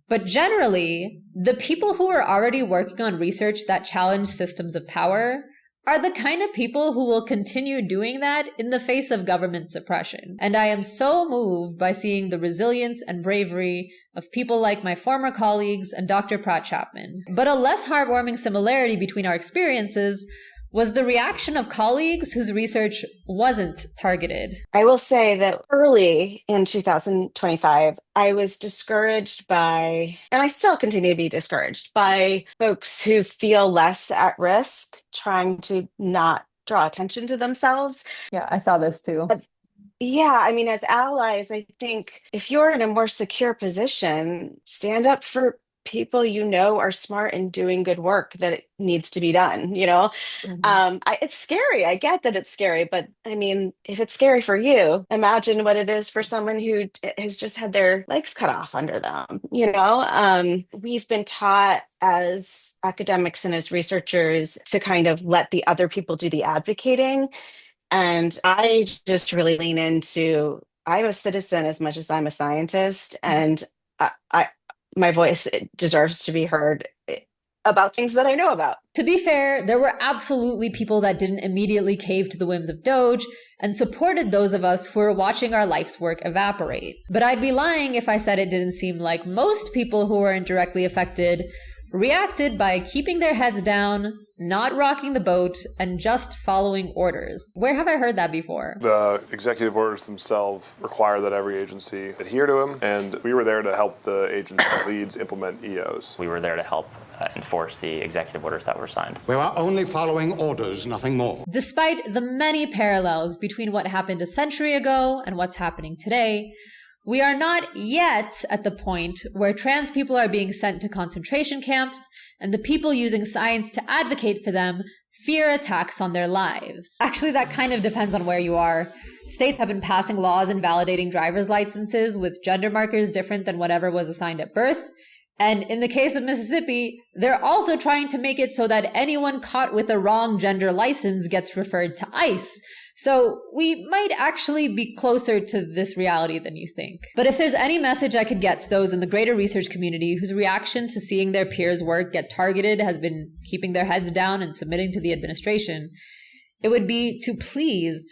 But generally, the people who are already working on research that challenge systems of power are the kind of people who will continue doing that in the face of government suppression. And I am so moved by seeing the resilience and bravery of people like my former colleagues and Dr. Pratt Chapman. But a less heartwarming similarity between our experiences was the reaction of colleagues whose research wasn't targeted. I will say that early in 2025, I was discouraged by, and I still continue to be discouraged by, folks who feel less at risk trying to not draw attention to themselves. Yeah, I saw this too. But yeah, I mean, as allies, I think if you're in a more secure position, stand up for people are smart and doing good work that it needs to be done. It's scary. I get that it's scary, but I mean, if it's scary for you, imagine what it is for someone who has just had their legs cut off under them. We've been taught as academics and as researchers to kind of let the other people do the advocating. And I just really lean into, I'm a citizen as much as I'm a scientist, and my voice deserves to be heard about things that I know about. To be fair, there were absolutely people that didn't immediately cave to the whims of DOGE and supported those of us who were watching our life's work evaporate. But I'd be lying if I said it didn't seem like most people who weren't directly affected reacted by keeping their heads down, not rocking the boat, and just following orders. Where have I heard that before? The executive orders themselves require that every agency adhere to them, and we were there to help the agency leads implement EOs. We were there to help enforce the executive orders that were signed. We were only following orders, nothing more. Despite the many parallels between what happened a century ago and what's happening today, we are not yet at the point where trans people are being sent to concentration camps and the people using science to advocate for them fear attacks on their lives. Actually, that kind of depends on where you are. States have been passing laws invalidating driver's licenses with gender markers different than whatever was assigned at birth. And in the case of Mississippi, they're also trying to make it so that anyone caught with a wrong gender license gets referred to ICE. So we might actually be closer to this reality than you think. But if there's any message I could get to those in the greater research community whose reaction to seeing their peers' work get targeted has been keeping their heads down and submitting to the administration, it would be to please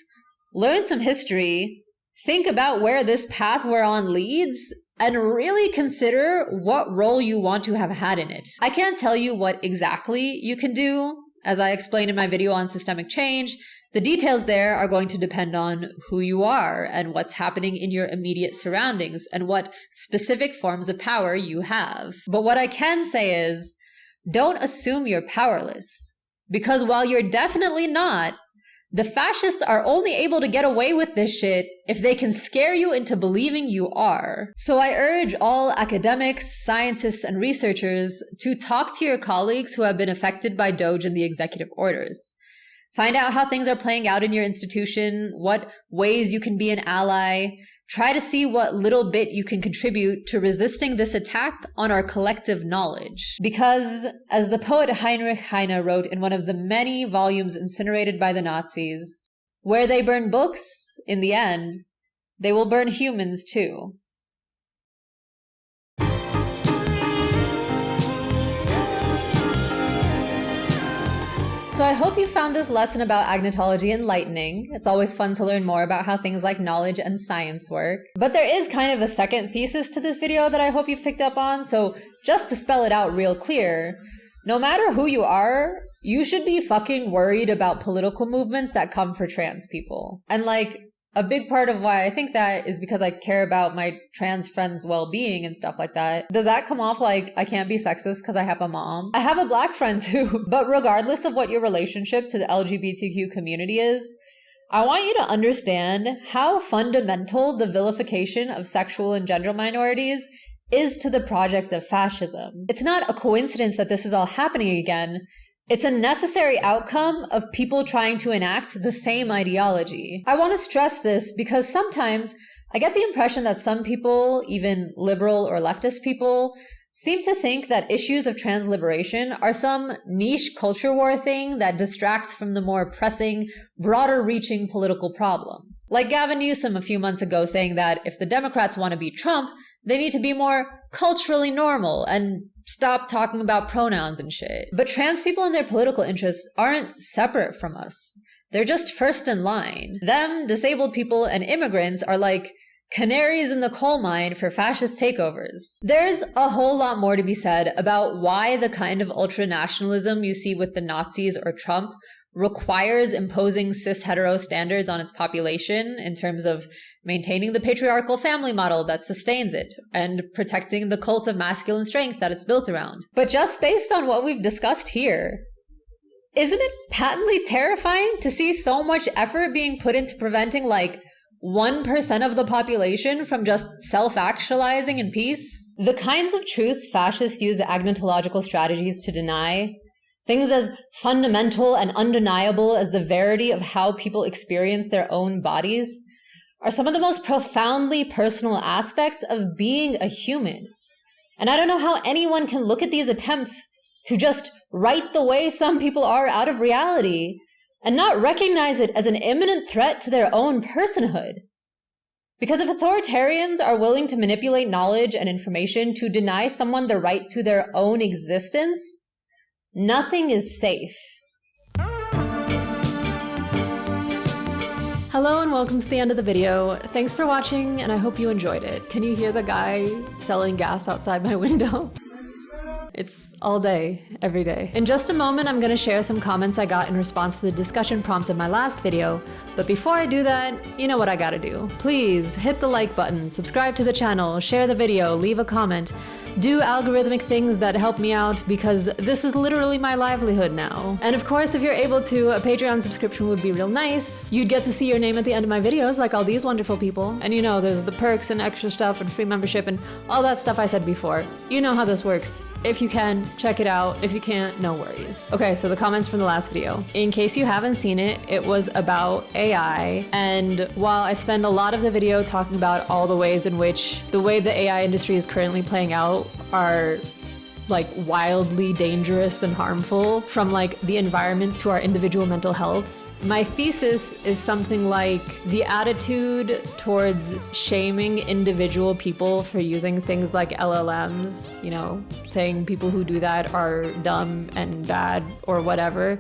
learn some history, think about where this path we're on leads, and really consider what role you want to have had in it. I can't tell you what exactly you can do. As I explained in my video on systemic change, the details there are going to depend on who you are and what's happening in your immediate surroundings and what specific forms of power you have. But what I can say is, don't assume you're powerless. Because while you're definitely not, the fascists are only able to get away with this shit if they can scare you into believing you are. So I urge all academics, scientists, and researchers to talk to your colleagues who have been affected by DOGE and the executive orders. Find out how things are playing out in your institution, what ways you can be an ally. Try to see what little bit you can contribute to resisting this attack on our collective knowledge. Because, as the poet Heinrich Heine wrote in one of the many volumes incinerated by the Nazis, where they burn books, in the end, They will burn humans too. So I hope you found this lesson about agnotology enlightening. It's always fun to learn more about how things like knowledge and science work. But there is kind of a second thesis to this video that I hope you've picked up on, so just to spell it out real clear, no matter who you are, you should be fucking worried about political movements that come for trans people. And like, a big part of why I think that is because I care about my trans friends' well-being and stuff like that. Does that come off like I can't be sexist because I have a mom? I have a black friend too, but regardless of what your relationship to the LGBTQ community is, I want you to understand how fundamental the vilification of sexual and gender minorities is to the project of fascism. It's not a coincidence that this is all happening again. It's a necessary outcome of people trying to enact the same ideology. I want to stress this because sometimes I get the impression that some people, even liberal or leftist people, seem to think that issues of trans liberation are some niche culture war thing that distracts from the more pressing, broader-reaching political problems. Like Gavin Newsom a few months ago saying that if the Democrats want to beat Trump, they need to be more culturally normal and stop talking about pronouns and shit. But trans people and their political interests aren't separate from us. They're just first in line. Them, disabled people, and immigrants are like canaries in the coal mine for fascist takeovers. There's a whole lot more to be said about why the kind of ultra-nationalism you see with the Nazis or Trump requires imposing cis-hetero standards on its population in terms of maintaining the patriarchal family model that sustains it and protecting the cult of masculine strength that it's built around. But just based on what we've discussed here, isn't it patently terrifying to see so much effort being put into preventing like 1% of the population from just self-actualizing in peace? The kinds of truths fascists use agnotological strategies to deny, things as fundamental and undeniable as the verity of how people experience their own bodies, are some of the most profoundly personal aspects of being a human. And I don't know how anyone can look at these attempts to just write the way some people are out of reality and not recognize it as an imminent threat to their own personhood. Because if authoritarians are willing to manipulate knowledge and information to deny someone the right to their own existence, nothing is safe. Hello and welcome to the end of the video. Thanks for watching and I hope you enjoyed it. Can you hear the guy selling gas outside my window? It's all day, every day. In just a moment, I'm gonna share some comments I got in response to the discussion prompt in my last video. But before I do that, you know what I gotta do. Please hit the like button, subscribe to the channel, share the video, leave a comment. Do algorithmic things that help me out because this is literally my livelihood now. And of course, if you're able to, a Patreon subscription would be real nice. You'd get to see your name at the end of my videos like all these wonderful people. And you know, there's the perks and extra stuff and free membership and all that stuff I said before. You know how this works. If you can, check it out. If you can't, no worries. Okay, so the comments from the last video. In case you haven't seen it, it was about AI. And while I spend a lot of the video talking about all the ways in which the way the AI industry is currently playing out are like wildly dangerous and harmful, from like the environment to our individual mental healths. My thesis is something like the attitude towards shaming individual people for using things like LLMs, you know, saying people who do that are dumb and bad or whatever,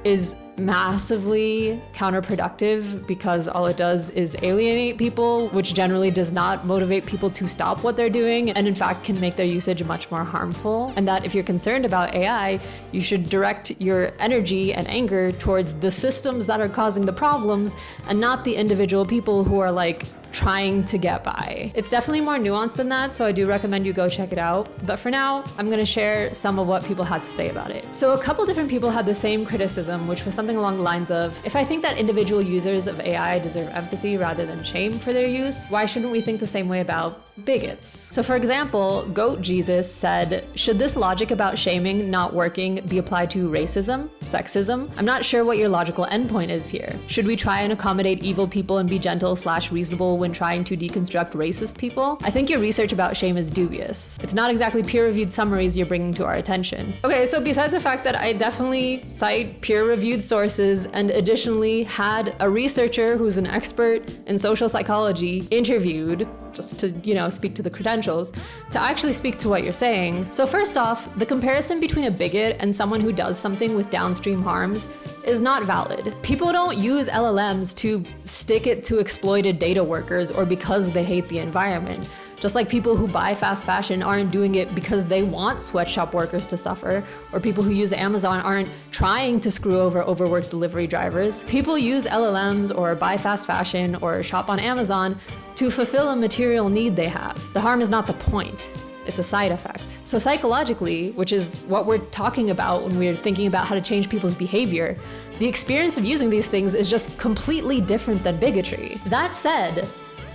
is massively counterproductive because all it does is alienate people, which generally does not motivate people to stop what they're doing, and in fact can make their usage much more harmful. And that if you're concerned about AI, you should direct your energy and anger towards the systems that are causing the problems and not the individual people who are like trying to get by. It's definitely more nuanced than that, so I do recommend you go check it out. But for now, I'm gonna share some of what people had to say about it. So a couple different people had the same criticism, which was something along the lines of, if I think that individual users of AI deserve empathy rather than shame for their use, why shouldn't we think the same way about bigots. So for example, Goat Jesus said, should this logic about shaming not working be applied to racism, sexism? I'm not sure what your logical endpoint is here. Should we try and accommodate evil people and be gentle/reasonable when trying to deconstruct racist people? I think your research about shame is dubious. It's not exactly peer-reviewed summaries you're bringing to our attention. Okay, so besides the fact that I definitely cite peer-reviewed sources and additionally had a researcher who's an expert in social psychology interviewed, just to, speak to the credentials, to actually speak to what you're saying. So first off, the comparison between a bigot and someone who does something with downstream harms is not valid. People don't use LLMs to stick it to exploited data workers or because they hate the environment. Just like people who buy fast fashion aren't doing it because they want sweatshop workers to suffer, or people who use Amazon aren't trying to screw over overworked delivery drivers. People use LLMs or buy fast fashion or shop on Amazon to fulfill a material need they have. The harm is not the point. It's a side effect. So psychologically, which is what we're talking about when we're thinking about how to change people's behavior, the experience of using these things is just completely different than bigotry. That said,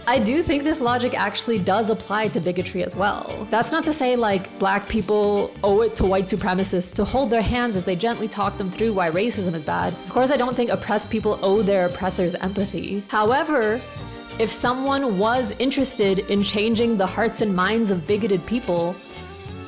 I do think this logic actually does apply to bigotry as well. That's not to say like black people owe it to white supremacists to hold their hands as they gently talk them through why racism is bad. Of course, I don't think oppressed people owe their oppressors empathy. However, if someone was interested in changing the hearts and minds of bigoted people,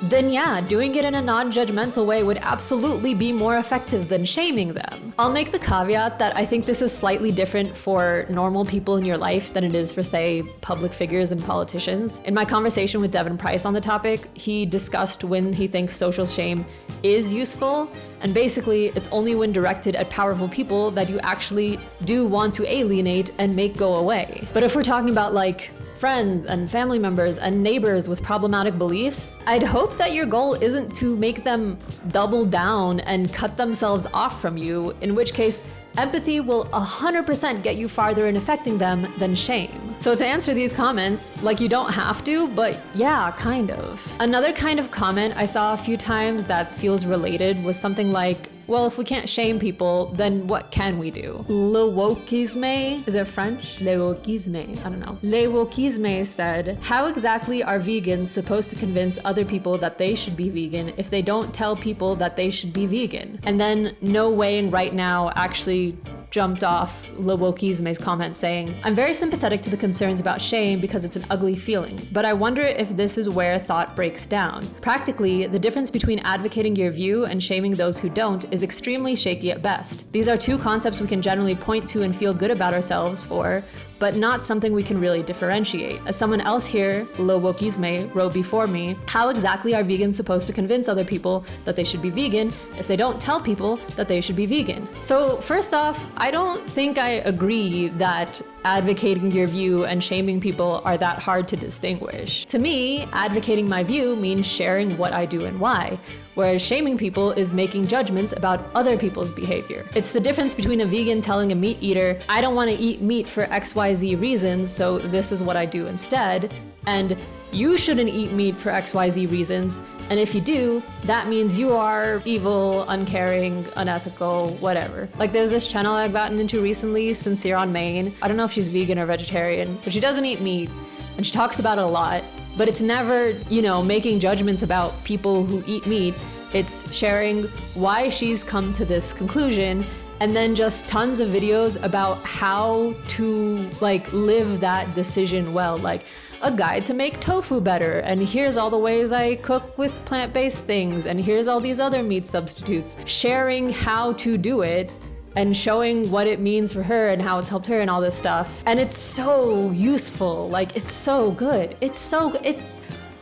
then yeah, doing it in a non-judgmental way would absolutely be more effective than shaming them. I'll make the caveat that I think this is slightly different for normal people in your life than it is for, say, public figures and politicians. In my conversation with Devin Price on the topic, he discussed when he thinks social shame is useful, and basically it's only when directed at powerful people that you actually do want to alienate and make go away. But if we're talking about like friends and family members and neighbors with problematic beliefs, I'd hope that your goal isn't to make them double down and cut themselves off from you, in which case empathy will 100% get you farther in affecting them than shame. So to answer these comments, like you don't have to, but yeah, kind of. Another kind of comment I saw a few times that feels related was something like, well, if we can't shame people, then what can we do? Le wokisme, is it French? Le wokisme, I don't know. Le wokisme said, how exactly are vegans supposed to convince other people that they should be vegan if they don't tell people that they should be vegan? And then No Weighing Right Now actually jumped off Le Wokisme's comment saying, I'm very sympathetic to the concerns about shame because it's an ugly feeling, but I wonder if this is where thought breaks down. Practically, the difference between advocating your view and shaming those who don't is extremely shaky at best. These are two concepts we can generally point to and feel good about ourselves for, but not something we can really differentiate. As someone else here, Le Wokisme, wrote before me, how exactly are vegans supposed to convince other people that they should be vegan if they don't tell people that they should be vegan? So first off, I don't think I agree that advocating your view and shaming people are that hard to distinguish. To me, advocating my view means sharing what I do and why, whereas shaming people is making judgments about other people's behavior. It's the difference between a vegan telling a meat eater, I don't want to eat meat for XYZ reasons, so this is what I do instead, and you shouldn't eat meat for XYZ reasons, and if you do, that means you are evil, uncaring, unethical, whatever. Like there's this channel I've gotten into recently, Sincere on Main. I don't know if she's vegan or vegetarian, but she doesn't eat meat, and she talks about it a lot. But it's never, making judgments about people who eat meat. It's sharing why she's come to this conclusion, and then just tons of videos about how to live that decision well. Like a guide to make tofu better, and here's all the ways I cook with plant-based things, and here's all these other meat substitutes. Sharing how to do it and showing what it means for her and how it's helped her and all this stuff. And it's so useful, it's so good.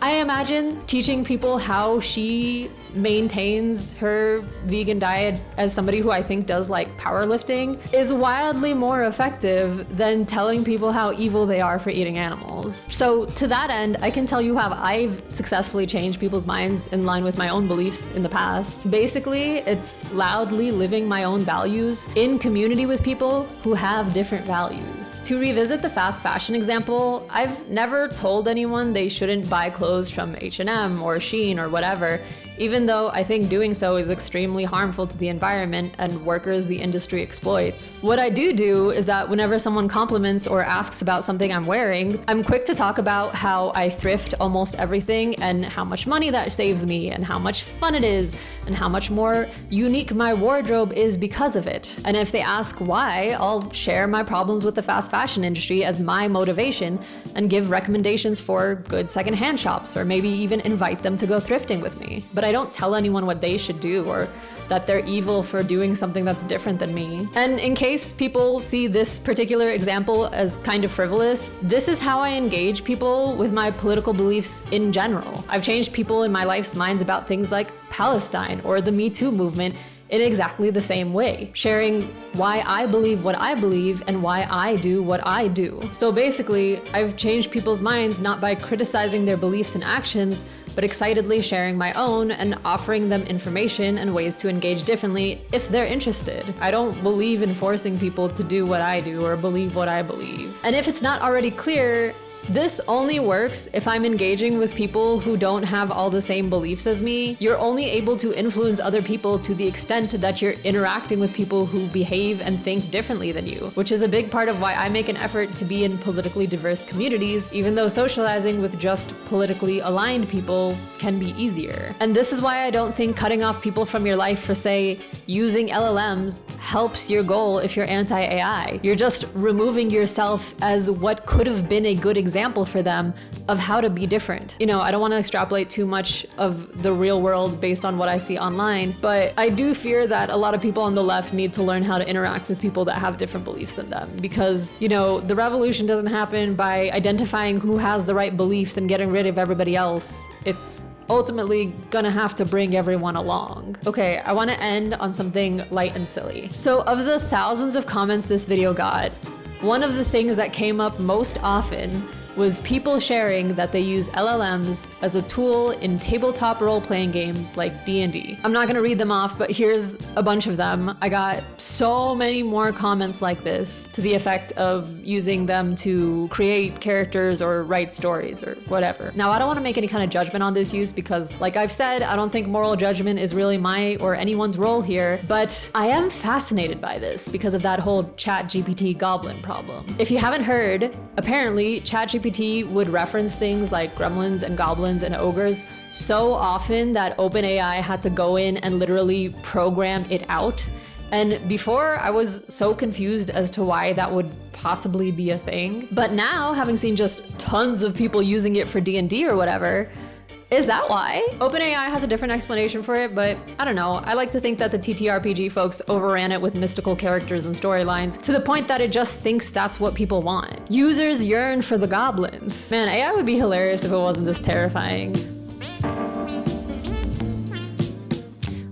I imagine teaching people how she maintains her vegan diet as somebody who I think does powerlifting is wildly more effective than telling people how evil they are for eating animals. So to that end, I can tell you how I've successfully changed people's minds in line with my own beliefs in the past. Basically, it's loudly living my own values in community with people who have different values. To revisit the fast fashion example, I've never told anyone they shouldn't buy clothes from H&M or Shein or whatever even though I think doing so is extremely harmful to the environment and workers the industry exploits. What I do is that whenever someone compliments or asks about something I'm wearing, I'm quick to talk about how I thrift almost everything and how much money that saves me and how much fun it is and how much more unique my wardrobe is because of it. And if they ask why, I'll share my problems with the fast fashion industry as my motivation and give recommendations for good secondhand shops, or maybe even invite them to go thrifting with me. But I don't tell anyone what they should do or that they're evil for doing something that's different than me. And in case people see this particular example as kind of frivolous, this is how I engage people with my political beliefs in general. I've changed people in my life's minds about things like Palestine or the Me Too movement in exactly the same way, sharing why I believe what I believe and why I do what I do. So basically, I've changed people's minds not by criticizing their beliefs and actions, but excitedly sharing my own and offering them information and ways to engage differently if they're interested. I don't believe in forcing people to do what I do or believe what I believe. And if it's not already clear, this only works if I'm engaging with people who don't have all the same beliefs as me. You're only able to influence other people to the extent that you're interacting with people who behave and think differently than you, which is a big part of why I make an effort to be in politically diverse communities, even though socializing with just politically aligned people can be easier. And this is why I don't think cutting off people from your life for, say, using LLMs helps your goal if you're anti-AI. You're just removing yourself as what could have been a good example for them of how to be different. You know, I don't want to extrapolate too much of the real world based on what I see online, but I do fear that a lot of people on the left need to learn how to interact with people that have different beliefs than them, because, you know, the revolution doesn't happen by identifying who has the right beliefs and getting rid of everybody else. It's ultimately gonna have to bring everyone along. Okay, I want to end on something light and silly. So of the thousands of comments this video got, one of the things that came up most often was people sharing that they use LLMs as a tool in tabletop role-playing games like D&D. I'm not gonna read them off, but here's a bunch of them. I got so many more comments like this to the effect of using them to create characters or write stories or whatever. Now, I don't wanna make any kind of judgment on this use because, like I've said, I don't think moral judgment is really my or anyone's role here, but I am fascinated by this because of that whole ChatGPT goblin problem. If you haven't heard, apparently ChatGPT would reference things like gremlins and goblins and ogres so often that OpenAI had to go in and literally program it out. And before, I was so confused as to why that would possibly be a thing. But now, having seen just tons of people using it for D&D or whatever, is that why? OpenAI has a different explanation for it, but I don't know. I like to think that the TTRPG folks overran it with mystical characters and storylines to the point that it just thinks that's what people want. Users yearn for the goblins. Man, AI would be hilarious if it wasn't this terrifying.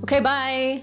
Okay, bye.